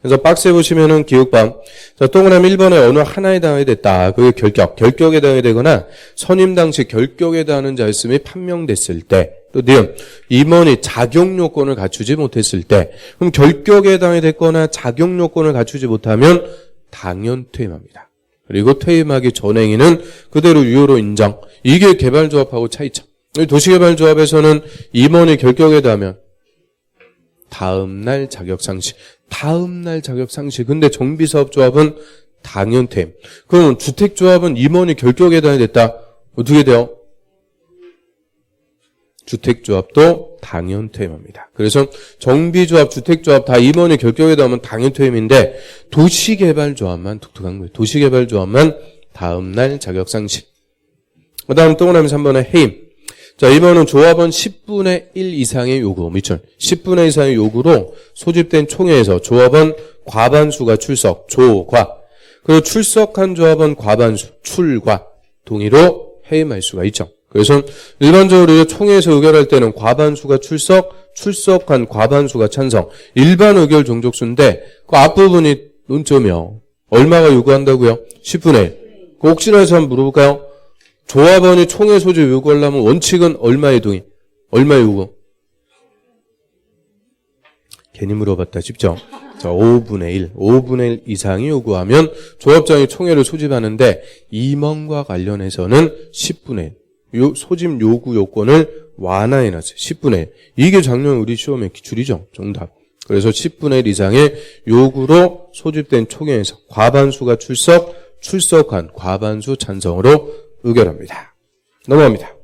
그래서 박스에 보시면은 기억밤. 자, 동그라미 1번에 어느 하나에 해당이 됐다. 그게 결격에 해당이 되거나 선임 당시 결격에 해당하는 자였음이 판명됐을 때. 또 니은, 임원이 자격 요건을 갖추지 못했을 때. 그럼 결격에 해당이 됐거나 자격 요건을 갖추지 못하면 당연 퇴임합니다. 그리고 퇴임하기 전 행위는 그대로 유효로 인정. 이게 개발조합하고 차이점. 도시개발조합에서는 임원이 결격에 해당하면 다음날 자격상실. 근데 정비사업조합은 당연 퇴임. 그럼 주택조합은 임원이 결격에 해당이 됐다. 어떻게 돼요? 주택조합도 당연 퇴임합니다. 그래서 정비조합, 주택조합 다 임원이 결격에 해당하면 당연 퇴임인데 도시개발조합만 독특한 거예요. 도시개발조합만 다음날 자격상실. 그 다음 동그라미 3번에 해임. 자, 2번은 조합원 10분의 1 이상의 요구. 밑줄. 10분의 1 이상의 요구로 소집된 총회에서 조합원 과반수가 출석. 조과. 그리고 출석한 조합원 과반수. 출과. 동의로 해임할 수가 있죠. 그래서 일반적으로 총회에서 의결할 때는 과반수가 출석한 과반수가 찬성. 일반 의결 종족수인데 그 앞부분이 논점이요. 얼마가 요구한다고요? 10분의 1. 혹시나 해서 한번 물어볼까요? 조합원이 총회 소집 요구하려면 원칙은 얼마의 동의? 얼마의 요구? 괜히 물어봤다 싶죠? 자, 5분의 1 이상이 요구하면 조합장이 총회를 소집하는데 임원과 관련해서는 10분의 1. 소집 요구 요건을 완화해놨어요. 10분의 1. 이게 작년 우리 시험의 기출이죠. 정답. 그래서 10분의 1 이상의 요구로 소집된 총회에서 과반수가 출석한 과반수 찬성으로 의결합니다. 넘어갑니다.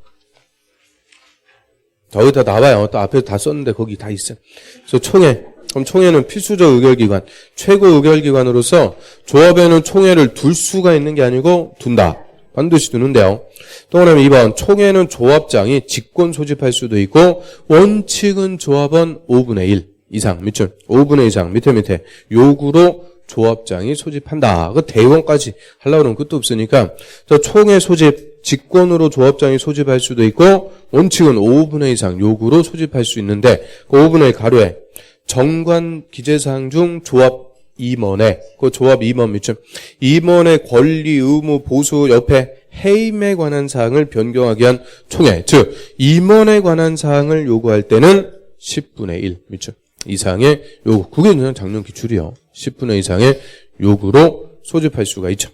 여기 다 나와요. 또 앞에서 다 썼는데 거기 다 있어요. 그래서 총회. 그럼 총회는 필수적 의결기관, 최고 의결기관으로서 조합에는 총회를 둘 수가 있는 게 아니고 둔다. 반드시 두는데요. 또 하나 2번. 총회는 조합장이 직권 소집할 수도 있고 원칙은 조합원 5분의 1 이상. 밑줄. 5분의 이상. 밑에. 요구로 조합장이 소집한다. 그 대원까지 하려고 하면 끝도 없으니까 총회 소집, 직권으로 조합장이 소집할 수도 있고 원칙은 5분의 이상 요구로 소집할 수 있는데 그 5분의 가로에 정관 기재사항 중 조합 임원의 그 조합 임원 밑줄 임원의 권리, 의무, 보수 옆에 해임에 관한 사항을 변경하기 위한 총회. 즉 임원에 관한 사항을 요구할 때는 10분의 1 밑줄 이상의 요구. 그게 그냥 작년 기출이요. 10분의 이상의 요구로 소집할 수가 있죠.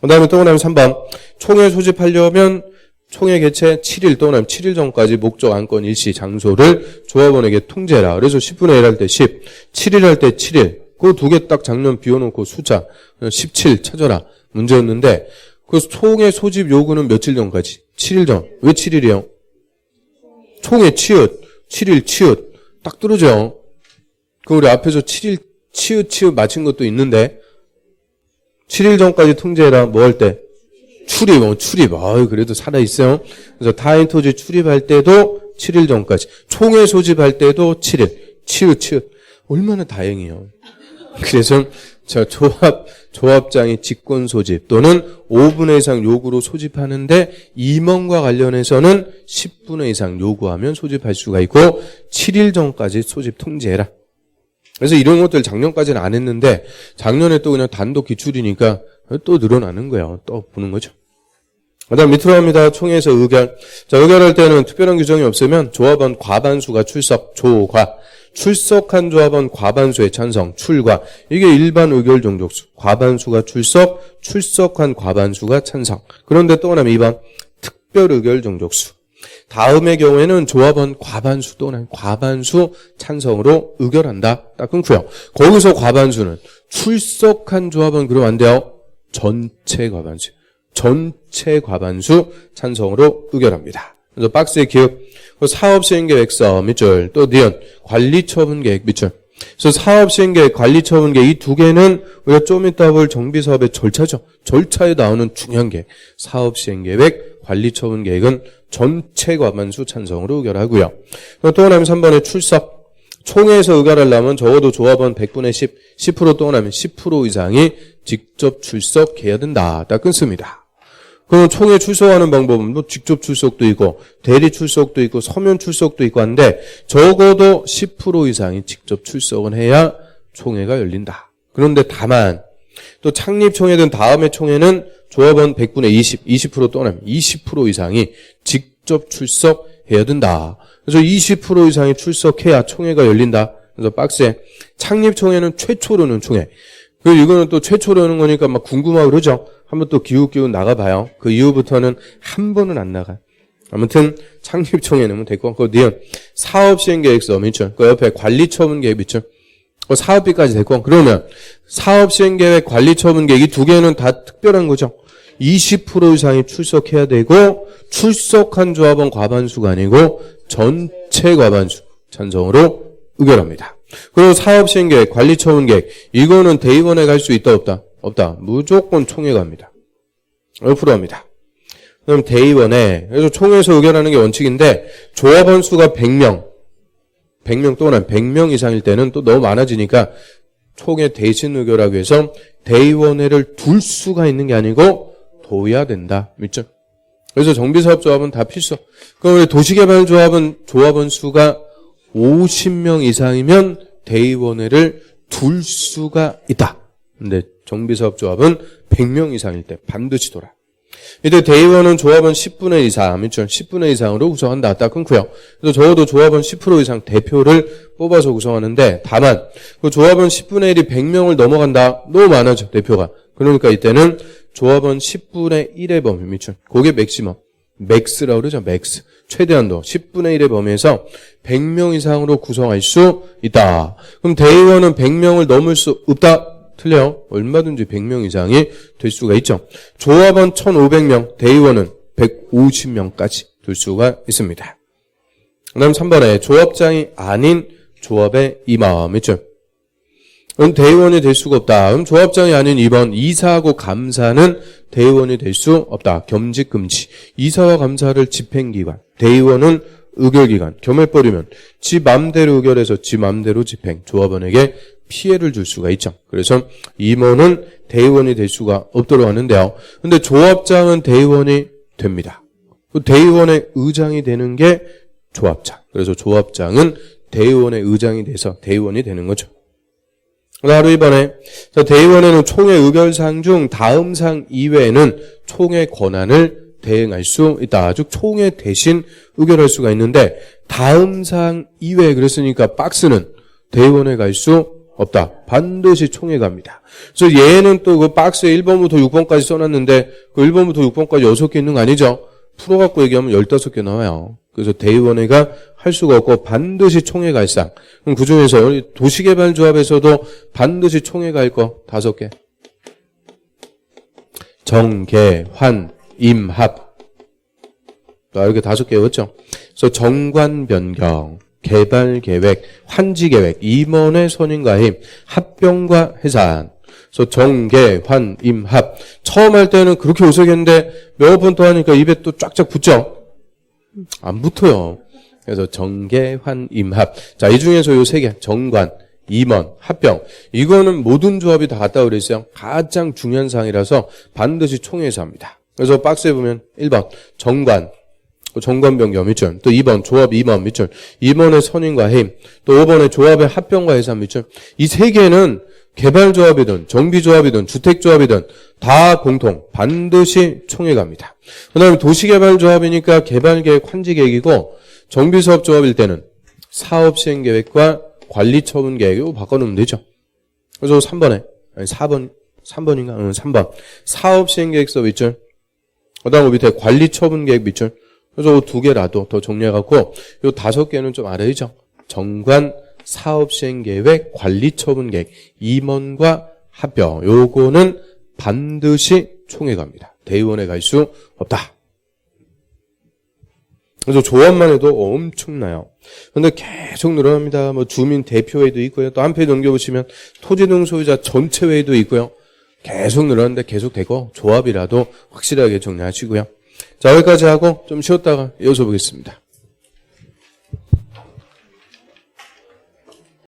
그 다음에 또 하나는 3번. 총회 소집하려면 총회 개최 7일 또는 7일 전까지 목적 안건 일시 장소를 조합원에게 통지해라. 그래서 10분의 1 할 때 10, 7일 할 때 7일. 그 두 개 딱 작년 비워놓고 숫자 17 찾아라. 문제였는데 그 총회 소집 요구는 며칠 전까지? 7일 전. 왜 7일이에요? 총회 치읓, 7일 치읓. 딱 떨어져요. 그럼 우리 앞에서 7일 치읓 맞힌 것도 있는데 7일 전까지 통제해라. 뭐 할 때? 출입. 그래도 살아있어요. 그래서 타인 토지 출입할 때도 7일 전까지. 총회 소집할 때도 7일. 치읓. 얼마나 다행이에요. 그래서 조합장이 직권 소집 또는 5분의 이상 요구로 소집하는데 임원과 관련해서는 10분의 이상 요구하면 소집할 수가 있고 7일 전까지 소집 통제해라. 그래서 이런 것들 작년까지는 안 했는데 작년에 또 그냥 단독 기출이니까 또 늘어나는 거예요. 또 보는 거죠. 그 다음 밑으로 갑니다. 총회에서 의결. 자, 의결할 때는 특별한 규정이 없으면 조합원 과반수가 조과. 출석한 조합원 과반수의 찬성, 출과. 이게 일반 의결 종족수. 과반수가 출석한 과반수가 찬성. 그런데 또 하나 2번. 특별 의결 종족수. 다음의 경우에는 조합원 과반수 또는 과반수 찬성으로 의결한다. 딱 끊고요. 거기서 과반수는 출석한 조합원 그러면 안 돼요. 전체 과반수. 전체 과반수 찬성으로 의결합니다. 그래서 박스의 기억, 사업시행계획서 밑줄, 또 니은 관리처분계획 밑줄. 그래서 사업시행계획, 관리처분계획 이 두 개는 우리가 좀 이따 볼 정비사업의 절차죠. 절차에 나오는 중요한 계획. 사업시행계획, 관리처분계획은 전체 과반수 찬성으로 의결하고요. 또 하나는 3번의 출석. 총회에서 의결하려면 적어도 조합원 100분의 10, 10% 또 하나면 10% 이상이 직접 출석해야 된다. 딱 끊습니다. 그럼 총회 출석하는 방법은 뭐 직접 출석도 있고 대리 출석도 있고 서면 출석도 있고 한데 적어도 10% 이상이 직접 출석은 해야 총회가 열린다. 그런데 다만 또 창립총회든 다음의 총회는 조합원 100분의 20% 또는 20% 이상이 직접 출석해야 된다. 그래서 20% 이상이 출석해야 총회가 열린다. 그래서 박스에 창립총회는 최초로는 총회. 그리고 이거는 또 최초로 하는 거니까 막 궁금하고 그러죠. 한번 또 기웃기웃 나가봐요. 그 이후부터는 한 번은 안 나가요. 아무튼 창립총회는 됐고, 그 니은 사업시행계획서 밑줄, 그 옆에 관리처분계획 밑줄, 그 사업비까지 됐고, 그러면 사업시행계획, 관리처분계획 이 두 개는 다 특별한 거죠. 20% 이상이 출석해야 되고 출석한 조합원 과반수가 아니고 전체 과반수 찬성으로 의결합니다. 그리고 사업시행계획, 관리처분계획 이거는 대의원에 갈 수 있다 없다? 없다. 무조건 총회 갑니다. 100% 합니다. 그럼 대의원에 그래서 총회에서 의결하는 게 원칙인데 조합원 수가 100명 또는 100명 이상일 때는 또 너무 많아지니까 총회 대신 의결하기 위해서 대의원회를 둘 수가 있는 게 아니고 둬야 된다. 믿죠? 그래서 정비사업조합은 다 필수. 그럼 우리 도시개발조합은 조합원 수가 50명 이상이면 대의원회를 둘 수가 있다. 근데 정비사업조합은 100명 이상일 때 반드시 돌아. 이때 대의원은 조합원 10분의 이상, 10분의 이상으로 구성한다. 딱 끊고요. 그래서 적어도 조합원 10% 이상 대표를 뽑아서 구성하는데 다만 그 조합원 10분의 1이 100명을 넘어간다. 너무 많아져 대표가. 그러니까 이때는 조합원 10분의 1의 범위 그게 맥시멈. 맥스라고 그러죠. 맥스. 최대한도 10분의 1의 범위에서 100명 이상으로 구성할 수 있다. 그럼 대의원은 100명을 넘을 수 없다. 틀려요. 얼마든지 100명 이상이 될 수가 있죠. 조합원 1500명, 대의원은 150명까지 될 수가 있습니다. 그 다음 3번에 조합장이 아닌 조합의 임함 있죠. 그럼 대의원이 될 수가 없다. 그럼 조합장이 아닌 2번 이사하고 감사는 대의원이 될 수 없다. 겸직 금지. 이사와 감사를 집행기관, 대의원은 의결기관. 겸해버리면 지 맘대로 의결해서 지 맘대로 집행. 조합원에게 피해를 줄 수가 있죠. 그래서 임원은 대의원이 될 수가 없도록 하는데요. 근데 조합장은 대의원이 됩니다. 대의원의 의장이 되는 게 조합장. 그래서 조합장은 대의원의 의장이 돼서 대의원이 되는 거죠. 바로 이번에 대의원에는 총회 의결사항 중 다음 사항 이외에는 총회 권한을 대행할 수 있다. 즉 총회 대신 의결할 수가 있는데 다음 사항 이외에 그랬으니까 박스는 대의원에 갈 수 없다. 반드시 총회 갑니다. 그래서 얘는 또 그 박스에 1번부터 6번까지 써놨는데 그 1번부터 6번까지 6개 있는 거 아니죠? 풀어갖고 얘기하면 15개 나와요. 그래서 대의원회가 할 수가 없고 반드시 총회 갈 사항. 그럼 그중에서 도시개발조합에서도 반드시 총회 갈 거 5개. 정, 개, 환, 임, 합. 이렇게 5개였죠. 그래서 정관 변경, 개발 계획, 환지 계획, 임원의 선임과 힘, 합병과 해산. 그래서 정계, 환, 임, 합. 처음 할 때는 그렇게 어색했는데 몇 번 또 하니까 입에 또 쫙쫙 붙죠? 안 붙어요. 그래서 정계, 환, 임, 합. 자, 이 중에서 요 3개. 정관, 임원, 합병. 이거는 모든 조합이 다 같다고 그랬어요. 가장 중요한 사항이라서 반드시 총회에서 합니다. 그래서 박스에 보면 1번 정관. 정관 변경 밑줄. 또 2번 조합 임원 밑줄. 임원의 선임과 해임. 또 5번에 조합의 합병과 해산 밑줄. 이 3개는 개발조합이든 정비조합이든 주택조합이든 다 공통 반드시 총회 갑니다. 그 다음에 도시개발조합이니까 개발계획 환지계획이고 정비사업조합일 때는 사업시행계획과 관리처분계획 이거 바꿔놓으면 되죠. 그래서 3번에 아니 3번인가? 3번 사업시행계획서 밑줄. 그 다음 밑에 관리처분계획 밑줄. 그래서 2개라도 더 정리해갖고 요 5개는 좀 알아야죠. 정관, 사업시행계획, 관리처분계획, 임원과 합병. 요거는 반드시 총회 갑니다. 대의원에 갈 수 없다. 그래서 조합만 해도 엄청나요. 그런데 계속 늘어납니다. 뭐 주민 대표회도 있고요. 또 한 페이지 넘겨보시면 토지등 소유자 전체회도 있고요. 계속 늘어나는데 계속 되고 조합이라도 확실하게 정리하시고요. 자, 여기까지 하고 좀 쉬었다가 이어서 보겠습니다.